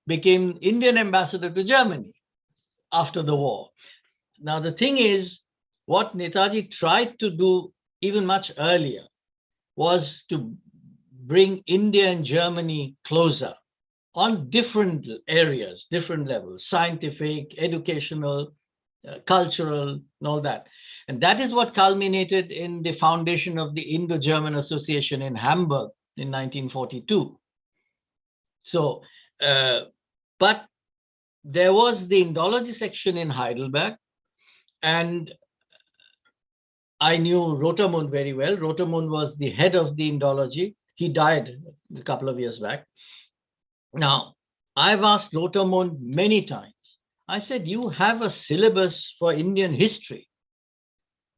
became Indian ambassador to Germany after the war. Now, the thing is, what Netaji tried to do even much earlier was to bring India and Germany closer on different areas, different levels, scientific, educational, cultural, and all that. And that is what culminated in the foundation of the Indo-German Association in Hamburg in 1942. So, but there was the Indology section in Heidelberg, and I knew Rotermund very well. Rotermund was the head of the Indology. He died a couple of years back. Now, I've asked Rotermund many times. I said, you have a syllabus for Indian history.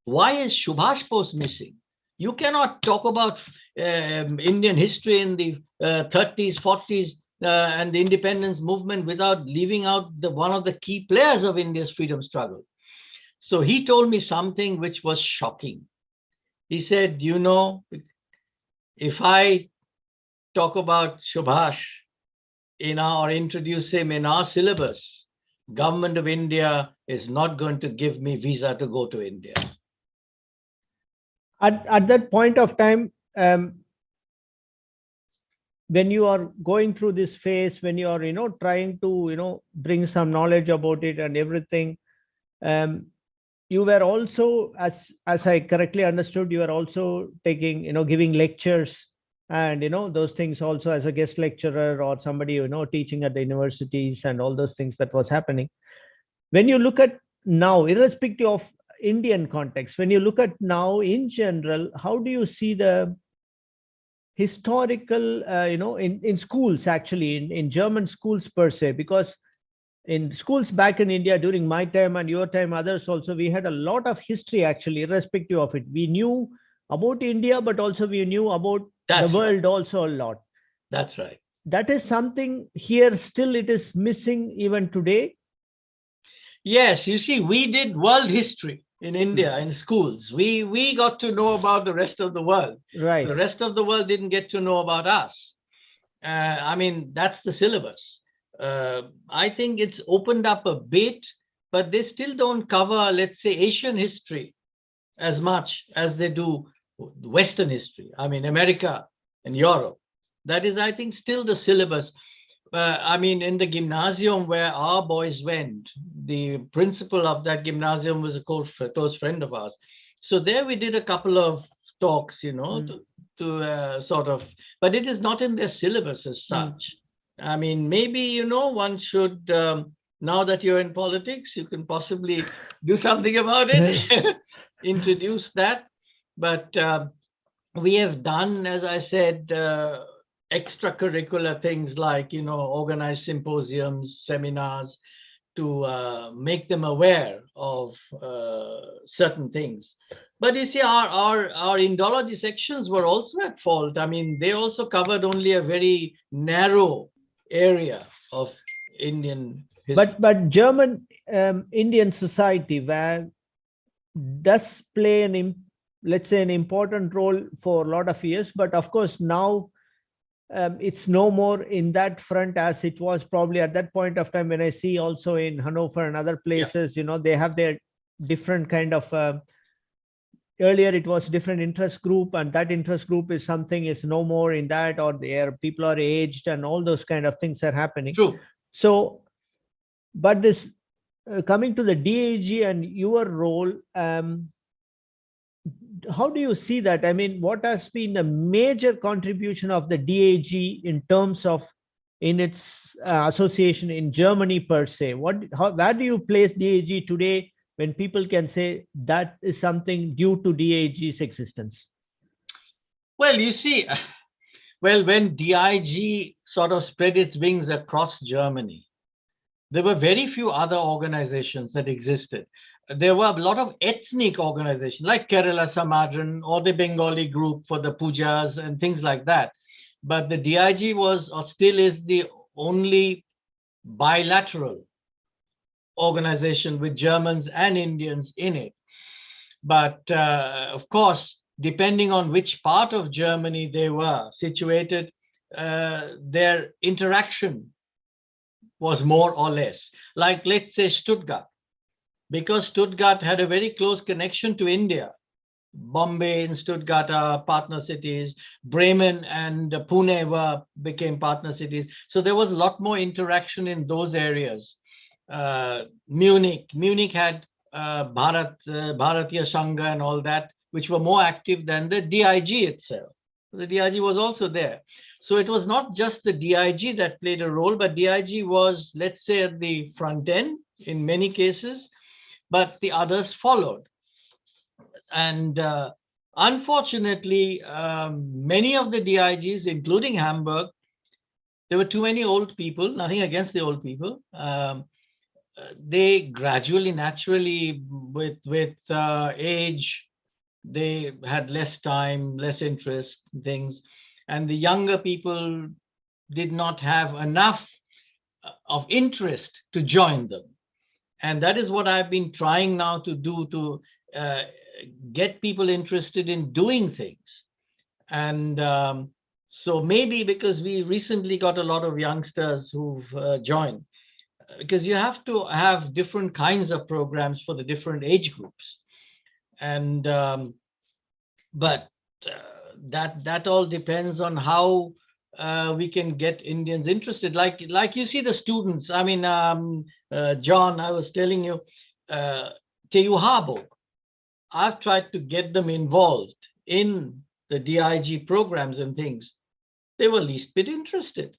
Why is Subhash Bose missing? You cannot talk about Indian history in the 30s, 40s, and the independence movement without leaving out one of the key players of India's freedom struggle. So he told me something which was shocking. He said, if I talk about Subhash or introduce him in our syllabus, Government of India is not going to give me visa to go to India. At that point of time, when you are going through this phase, when you are, trying to, bring some knowledge about it and everything, you were also, as I correctly understood, you were also taking, giving lectures and, those things also as a guest lecturer or somebody, teaching at the universities and all those things that was happening. When you look at now, irrespective of Indian context, when you look at now in general, how do you see the historical, in schools, actually, in German schools per se? Because in schools back in India during my time and your time, others also, we had a lot of history, actually, irrespective of it. We knew about India, but also we knew about the world also a lot. That's right. That is something here still it is missing even today. Yes, you see, we did world history. in India, in schools. We got to know about the rest of the world. Right. The rest of the world didn't get to know about us. I mean, that's the syllabus. I think it's opened up a bit, but they still don't cover, let's say, Asian history as much as they do Western history. I mean, America and Europe. That is, I think, still the syllabus. I mean, in the gymnasium where our boys went, the principal of that gymnasium was a close friend of ours. So there we did a couple of talks, to sort of, but it is not in their syllabus as such. I mean, maybe, one should, now that you're in politics, you can possibly do something about it, introduce that. But we have done, as I said, extracurricular things like, organize symposiums, seminars to make them aware of certain things. But you see, our Indology sections were also at fault. I mean, they also covered only a very narrow area of Indian history. But German Indian society where does play let's say an important role for a lot of years, but of course now it's no more in that front as it was probably at that point of time. When I see also in Hanover and other places, they have their different kind of earlier it was different interest group, and that interest group is something is no more in that, or people are aged and all those kind of things are happening. True. So, but this coming to the DAG and your role, how do you see that? I mean, what has been the major contribution of the DAG in terms of in its association in Germany per se? Where do you place DAG today when people can say that is something due to DAG's existence? Well, you see, when DIG sort of spread its wings across Germany, there were very few other organizations that existed. There were a lot of ethnic organizations like Kerala Samajan or the Bengali group for the pujas and things like that. But the DIG was or still is the only bilateral organization with Germans and Indians in it. But of course, depending on which part of Germany they were situated, their interaction was more or less. Like, let's say, Stuttgart. Because Stuttgart had a very close connection to India. Bombay and Stuttgart are partner cities. Bremen and Pune became partner cities. So there was a lot more interaction in those areas. Munich had Bharatiya Sangha and all that, which were more active than the DIG itself. The DIG was also there. So it was not just the DIG that played a role, but DIG was, let's say, at the front end in many cases, but the others followed. And unfortunately, many of the DIGs, including Hamburg, there were too many old people, nothing against the old people. They gradually, naturally, with age, they had less time, less interest in things. And the younger people did not have enough of interest to join them. And that is what I've been trying now to do to get people interested in doing things. And so maybe because we recently got a lot of youngsters who've joined, because you have to have different kinds of programs for the different age groups. And but that all depends on how we can get Indians interested. Like you see the students. I mean, John, I was telling you, TU Harburg, I've tried to get them involved in the DIG programs and things. They were least bit interested.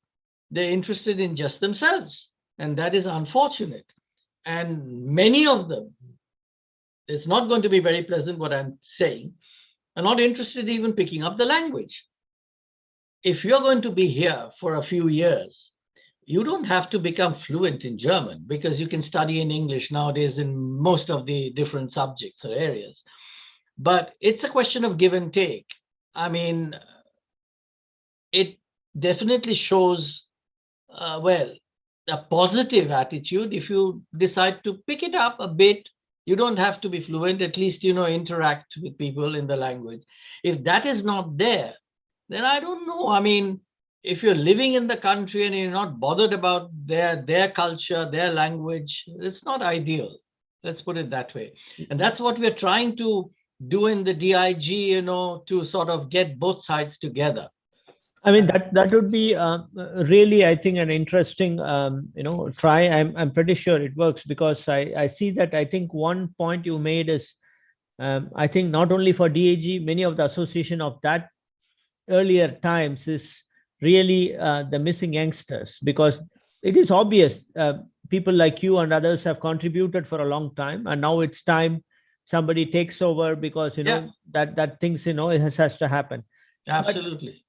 They're interested in just themselves. And that is unfortunate. And many of them, it's not going to be very pleasant what I'm saying, are not interested even picking up the language. If you're going to be here for a few years, you don't have to become fluent in German, because you can study in English nowadays in most of the different subjects or areas. But it's a question of give and take. I mean, it definitely shows, well, a positive attitude. If you decide to pick it up a bit, You don't have to be fluent, at least, interact with people in the language. If that is not there, then I don't know. I mean, if you're living in the country and you're not bothered about their culture, their language, it's not ideal. Let's put it that way. And that's what we're trying to do in the DIG, to sort of get both sides together. I mean, that would be really, I think, an interesting try. I'm pretty sure it works, because I see that. I think one point you made is, I think not only for DAG, many of the association of that earlier times is really the missing youngsters, because it is obvious people like you and others have contributed for a long time, and now it's time somebody takes over, because that things it has to happen. Absolutely.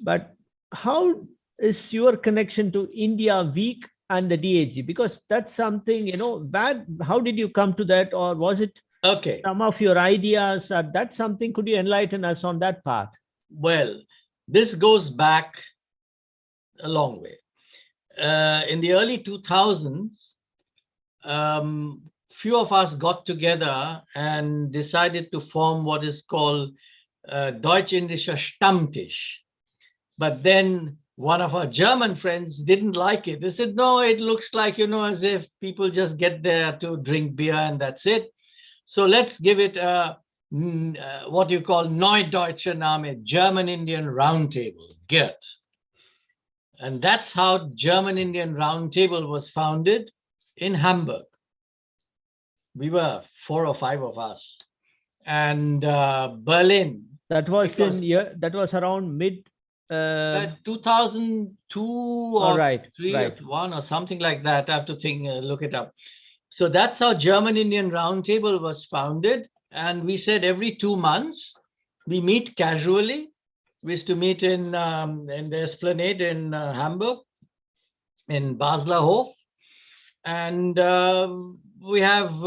But how is your connection to India Week and the DAG? Because that's something, how did you come to that? Or was it some of your ideas? That's something, could you enlighten us on that part? Well, this goes back a long way. In the early 2000s, few of us got together and decided to form what is called Deutsch-Indische Stammtisch. But then one of our German friends didn't like it. They said, no, it looks like, as if people just get there to drink beer and that's it. So let's give it what you call Neudeutsche Name, German-Indian Roundtable, GIRT. And that's how German-Indian Roundtable was founded in Hamburg. We were 4 or 5 of us. And Berlin. That was around mid 2002 or right, 3 right. or 1 or something like that. I have to look it up. So that's how German-Indian Roundtable was founded. And we said every 2 months, we meet casually. We used to meet in the Esplanade in Hamburg, in Basler Hof. And we have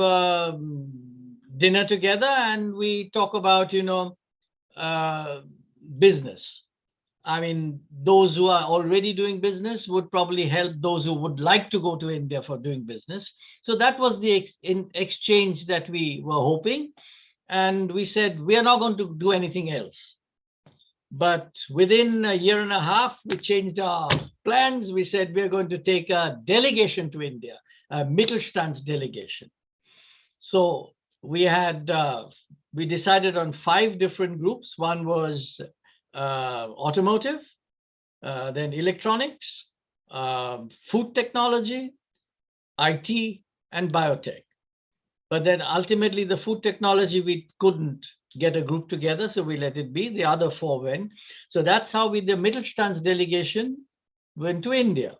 dinner together and we talk about, business. I mean, those who are already doing business would probably help those who would like to go to India for doing business. So that was the exchange that we were hoping. And we said, we are not going to do anything else. But within a year and a half, we changed our plans. We said, we're going to take a delegation to India, a Mittelstands delegation. So we decided on 5 different groups. One was automotive, then electronics, food technology, IT, and biotech. But then ultimately the food technology, we couldn't get a group together, so we let it be. The other 4 went. So that's how the Mittelstands delegation went to India.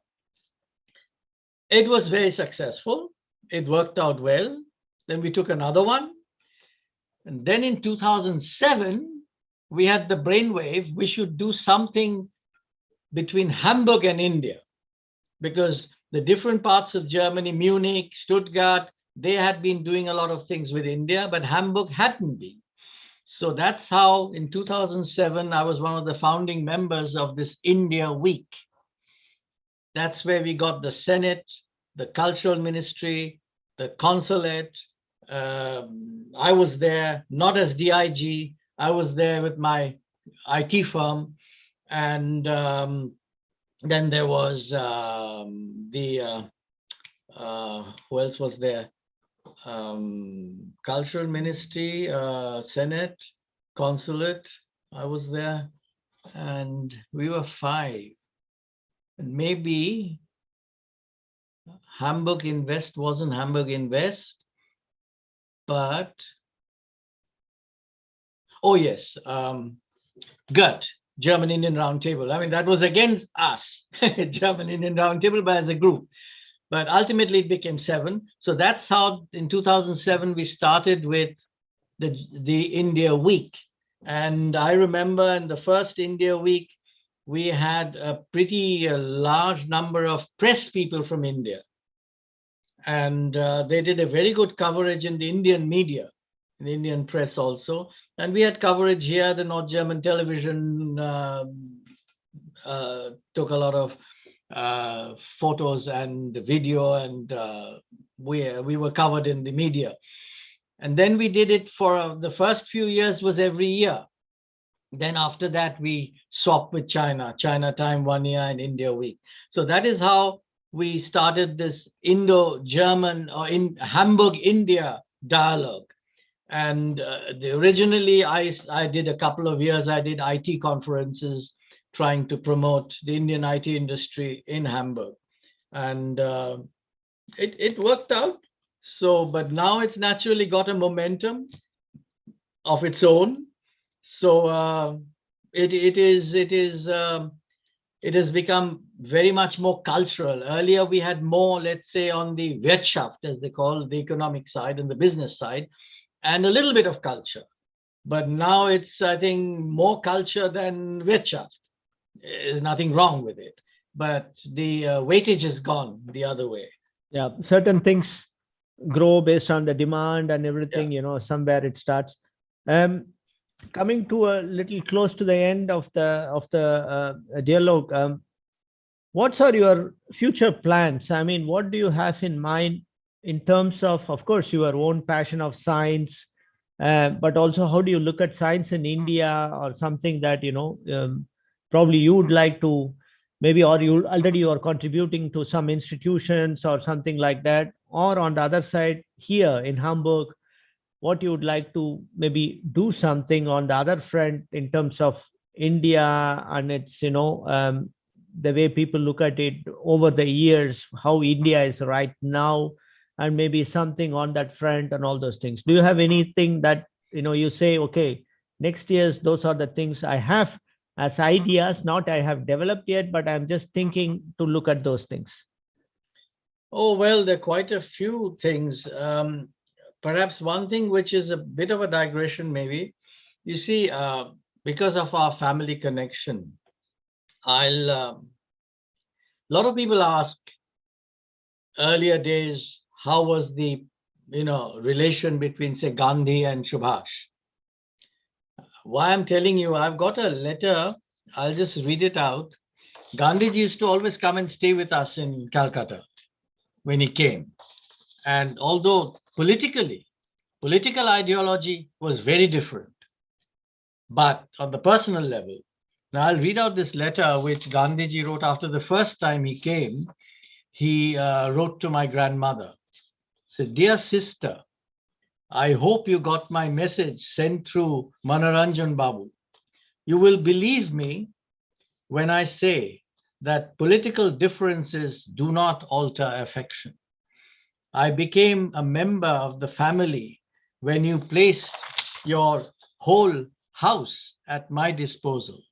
It was very successful. It worked out well. Then we took another one. And then in 2007, we had the brainwave, we should do something between Hamburg and India, because the different parts of Germany, Munich, Stuttgart, they had been doing a lot of things with India, but Hamburg hadn't been. So that's how in 2007, I was one of the founding members of this India Week. That's where we got the Senate, the Cultural Ministry, the Consulate. I was there, not as DIG, I was there with my IT firm. And then there was who else was there? Cultural Ministry, Senate, Consulate, I was there, and we were 5. And maybe Hamburg Invest wasn't Hamburg Invest, but oh yes, GUT, German Indian Roundtable. I mean, that was against us, German Indian Roundtable, but as a group. But ultimately it became 7. So that's how in 2007 we started with the India Week. And I remember in the first India Week, we had a pretty large number of press people from India. And they did a very good coverage in the Indian media, in the Indian press also. And we had coverage here. The North German television took a lot of photos and video, and we were covered in the media. And then we did it for the first few years was every year. Then after that, we swapped with China, China time 1 year and India week. So that is how we started this Indo-German or in Hamburg, India dialogue. And originally, I did a couple of years, I did IT conferences trying to promote the Indian IT industry in Hamburg. And it worked out. So, but now it's naturally got a momentum of its own. So it has become very much more cultural. Earlier, we had more, let's say, on the Wirtschaft, as they call the economic side and the business side, and a little bit of culture. But now it's, I think, more culture than Wirtschaft. There's nothing wrong with it. But the weightage is gone the other way. Yeah, certain things grow based on the demand and everything, somewhere it starts. Coming to a little close to the end of the dialogue, what are your future plans? I mean, what do you have in mind in terms of course, your own passion of science, but also how do you look at science in India, or something that probably you would like to maybe, or you already are contributing to some institutions or something like that, or on the other side here in Hamburg, what you would like to maybe do something on the other front in terms of India and its the way people look at it over the years, how India is right now, and maybe something on that front and all those things. Do you have anything that you say, okay, next year's those are the things I have as ideas, not I have developed yet, but I'm just thinking to look at those things? Oh, well, there are quite a few things. Perhaps one thing which is a bit of a digression, maybe. You see, because of our family connection, a lot of people ask earlier days, how was the relation between, say, Gandhi and Subhash? Why I'm telling you, I've got a letter, I'll just read it out. Gandhiji used to always come and stay with us in Calcutta when he came. And although political ideology was very different, but on the personal level, now I'll read out this letter which Gandhiji wrote after the first time he came. He wrote to my grandmother, said, "Dear sister, I hope you got my message sent through Manoranjan Babu. You will believe me when I say that political differences do not alter affection. I became a member of the family when you placed your whole house at my disposal.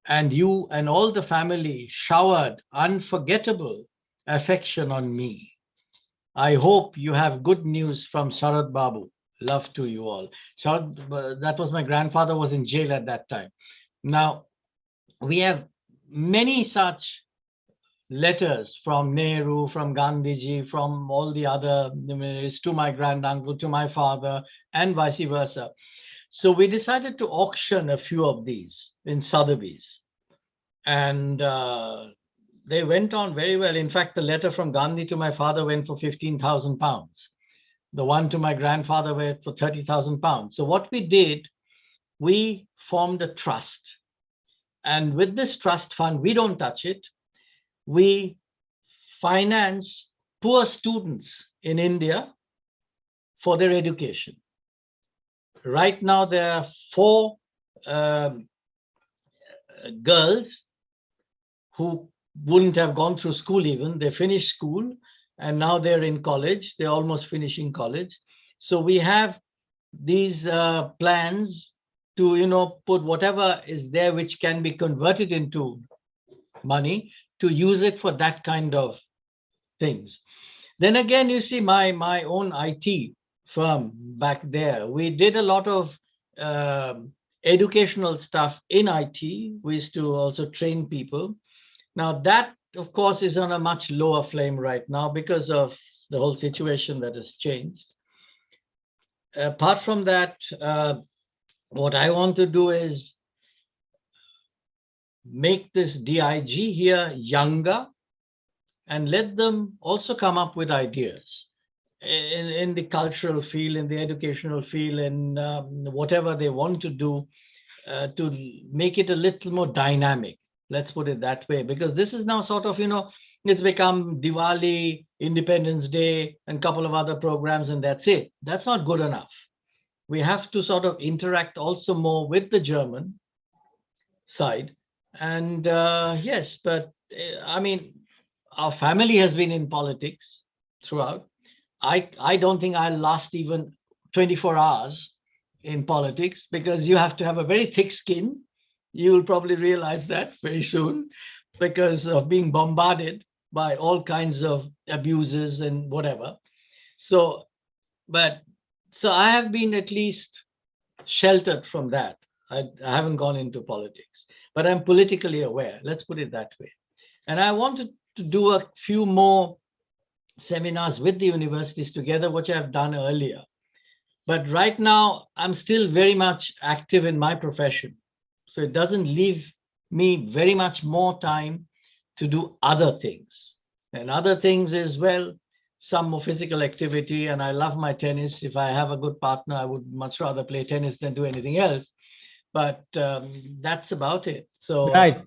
And you and all the family showered unforgettable affection on me. I hope you have good news from Sarad Babu. Love to you all." Sarad, that was my grandfather, was in jail at that time. Now, we have many such letters from Nehru, from Gandhiji, from all the other ministers, to my granduncle, to my father, and vice versa. So we decided to auction a few of these in Sotheby's. And they went on very well. In fact, the letter from Gandhi to my father went for 15,000 pounds. The one to my grandfather went for 30,000 pounds. So what we did, we formed a trust. And with this trust fund, we don't touch it. We finance poor students in India for their education. Right now, there are 4 girls who wouldn't have gone through school even. They finished school and now they're in college. They're almost finishing college. So we have these plans to, put whatever is there which can be converted into money, to use it for that kind of things. Then again, you see, my own IT firm back there, we did a lot of educational stuff in IT. We used to also train people. Now that, of course, is on a much lower flame right now because of the whole situation that has changed. Apart from that, what I want to do is make this DIG here younger and let them also come up with ideas. in the cultural field, in the educational field, in whatever they want to do, to make it a little more dynamic. Let's put it that way, because this is now sort of, it's become Diwali, Independence Day, and a couple of other programs, and that's it. That's not good enough. We have to sort of interact also more with the German side. And yes, but I mean, our family has been in politics throughout. I don't think I'll last even 24 hours in politics, because you have to have a very thick skin. You will probably realize that very soon, because of being bombarded by all kinds of abuses and whatever. So, so I have been at least sheltered from that. I haven't gone into politics, but I'm politically aware. Let's put it that way. And I wanted to do a few more seminars with the universities together, which I've done earlier. But right now, I'm still very much active in my profession. So it doesn't leave me very much more time to do other things. And other things is, well, some more physical activity. And I love my tennis. If I have a good partner, I would much rather play tennis than do anything else. But that's about it. So right.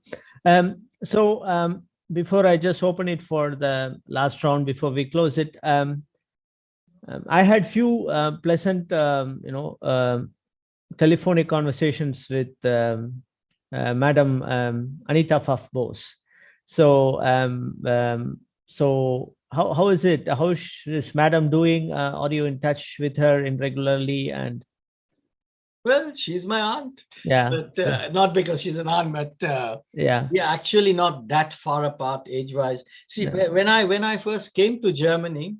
Before I just open it for the last round, before we close it, I had few pleasant, telephonic conversations with Madam Anita Pfaff Bose. So, how is it? How is Madam doing? Are you in touch with her regularly? And well, she's my aunt. yeah, But not because she's an aunt, but yeah, we are actually not that far apart age-wise. See, Yeah. when I first came to Germany,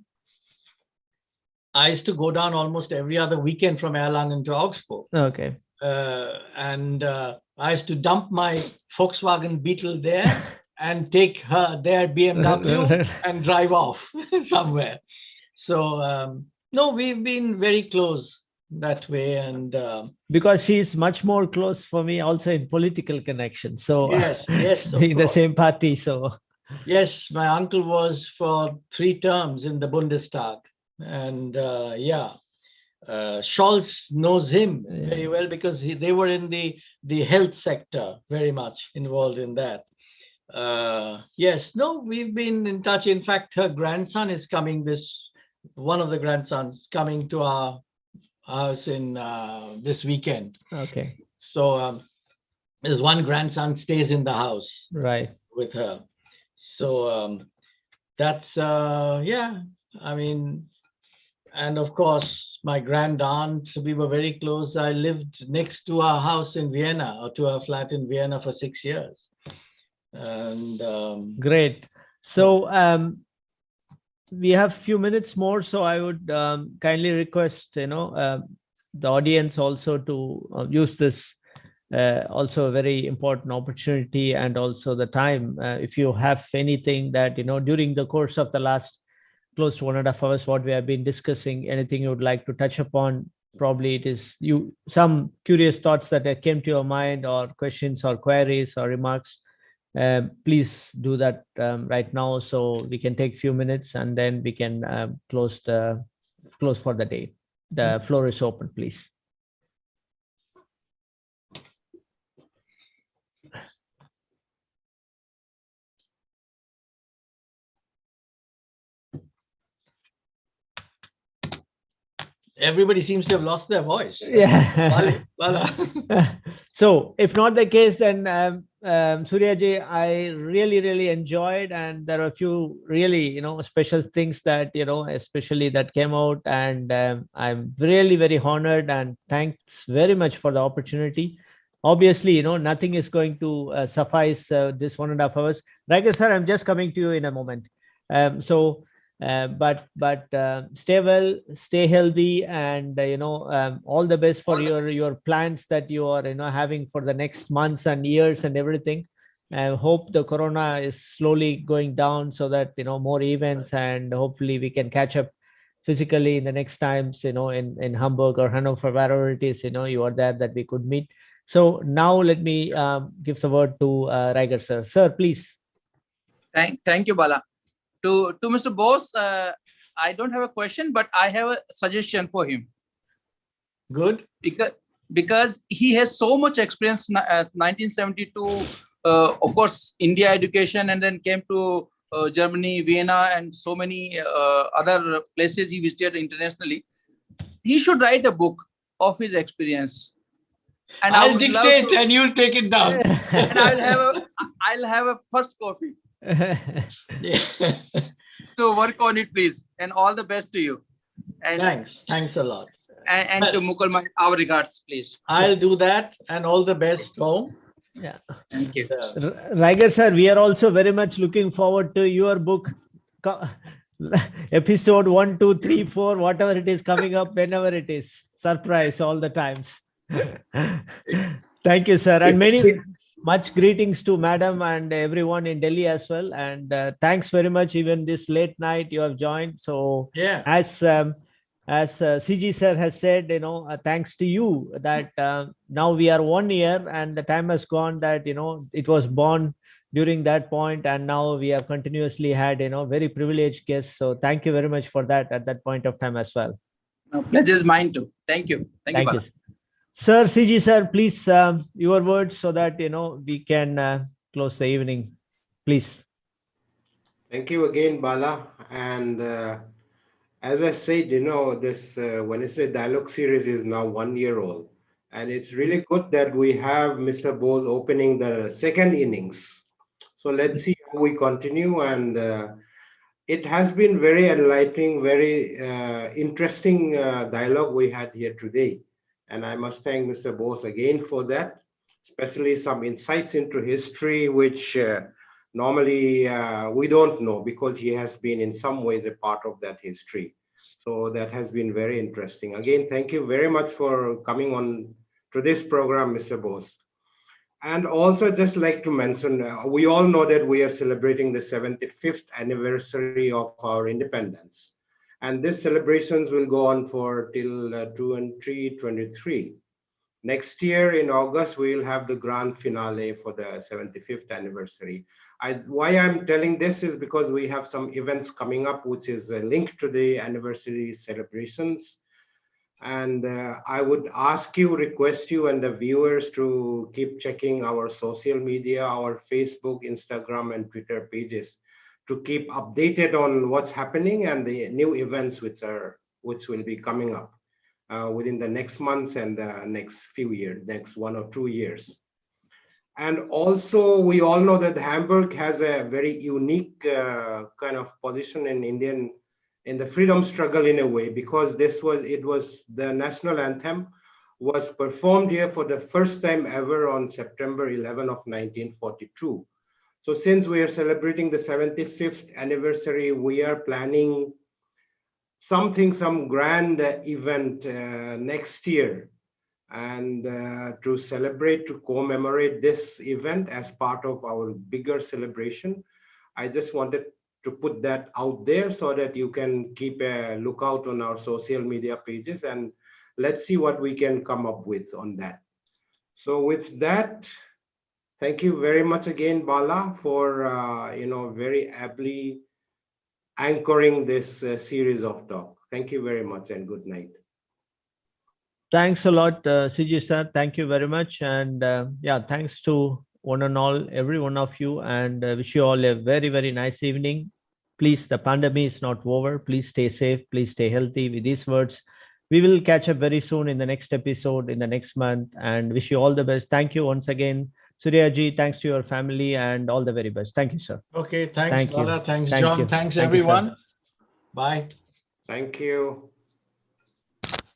I used to go down almost every other weekend from Erlangen to Augsburg. okay. And I used to dump my Volkswagen Beetle there and take their BMW and drive off somewhere. So no, we've been very close that way. And Because she's much more close for me also in political connection. So yes, of being the course. same party. So Yes, my uncle was for 3 terms in the Bundestag. And yeah, Scholz knows him very well, because they were in the health sector, very much involved in that. Yes, no, we've been in touch. In fact, her grandson is coming one of the grandsons coming to our house in this weekend. okay, So there's one grandson stays in the house right. with her. So that's yeah, I mean, and of course my grand aunt, we were very close. I lived next to our house in Vienna, or to her flat in Vienna, for 6 years. And Great. So we have few minutes more, so I would kindly request the audience also to use this also a very important opportunity, and also the time, if you have anything that during the course of the last close to 1.5 hours what we have been discussing, anything you would like to touch upon. Probably it is some curious thoughts that came to your mind, or questions or queries or remarks. Please do that right now, so we can take few minutes, and then we can close for the day. The floor is open, please. everybody seems to have lost their voice. Yeah. Well, So if not the case, then Suryaji, I really enjoyed, and there are a few really special things that especially that came out, and I'm really very honored, and thanks very much for the opportunity. Obviously, nothing is going to suffice this 1.5 hours. Rakesh sir, I'm just coming to you in a moment. But stay well, stay healthy, and all the best for your plans that you are having for the next months and years and everything. I hope the corona is slowly going down, so that more events, and hopefully we can catch up physically in the next times, in Hamburg or Hanover, wherever it is you are there, that we could meet. So now let me give the word to Raigar sir. Sir, please. Thank you, Bala. To Mr. Bose, I don't have a question, but I have a suggestion for him. Good. Because he has so much experience as 1972, of course, India education, and then came to Germany, Vienna, and so many other places he visited internationally. He should write a book of his experience. And I I'll would dictate love to, and you'll take it down. and I'll have a first copy. Yeah. So work on it, please. And all the best to you. And Thanks a lot. and to Mukul, our regards, please. I'll do that, and all the best home. Yeah. Thank you. Raigar sir, we are also very much looking forward to your book, episode 1, 2, 3, 4, whatever it is coming up, whenever it is. Surprise all the times. Thank you, sir. And much greetings to madam and everyone in Delhi as well. And thanks very much. Even this late night you have joined. So Yeah. as CG sir has said, thanks to you that now we are 1 year and the time has gone that, it was born during that point, and now we have continuously had, very privileged guests. So thank you very much for that at that point of time as well. No, pleasure is mine too. Thank you. Thank you. Sir, CG sir, please, your words so that, we can close the evening, please. Thank you again, Bala. And as I said, this Wednesday dialogue series is now 1 year old. And it's really good that we have Mr. Bose opening the second innings. So let's see how we continue. And it has been very enlightening, very interesting dialogue we had here today. And I must thank Mr. Bose again for that, especially some insights into history, which normally we don't know because he has been in some ways a part of that history. So that has been very interesting. Again, thank you very much for coming on to this program, Mr. Bose. And also just like to mention, we all know that we are celebrating the 75th anniversary of our independence. And these celebrations will go on for till 2023. Next year in August, we will have the grand finale for the 75th anniversary. Why I'm telling this is because we have some events coming up, which is linked to the anniversary celebrations. And I would request you and the viewers to keep checking our social media, our Facebook, Instagram, and Twitter pages to keep updated on what's happening and the new events which will be coming up within the next months and the next few years, next 1 or 2 years. And also, we all know that Hamburg has a very unique kind of position in the freedom struggle in a way, because the national anthem was performed here for the first time ever on September 11 of 1942. So since we are celebrating the 75th anniversary, we are planning some grand event next year, and to celebrate, to commemorate this event as part of our bigger celebration. I just wanted to put that out there so that you can keep a lookout on our social media pages, and let's see what we can come up with on that. So with that, thank you very much again, Bala, for very ably anchoring this series of talk. Thank you very much and good night. Thanks a lot, CG sir. Thank you very much. And thanks to one and all, every one of you, and wish you all a very, very nice evening. Please, the pandemic is not over. Please stay safe. Please stay healthy. With these words, we will catch up very soon in the next episode, in the next month, and wish you all the best. Thank you once again. Surya ji, thanks to your family and all the very best. Thank you, sir. Okay, thanks, Bala. Thanks, John. Thanks, Thank everyone. you, bye. Thank you.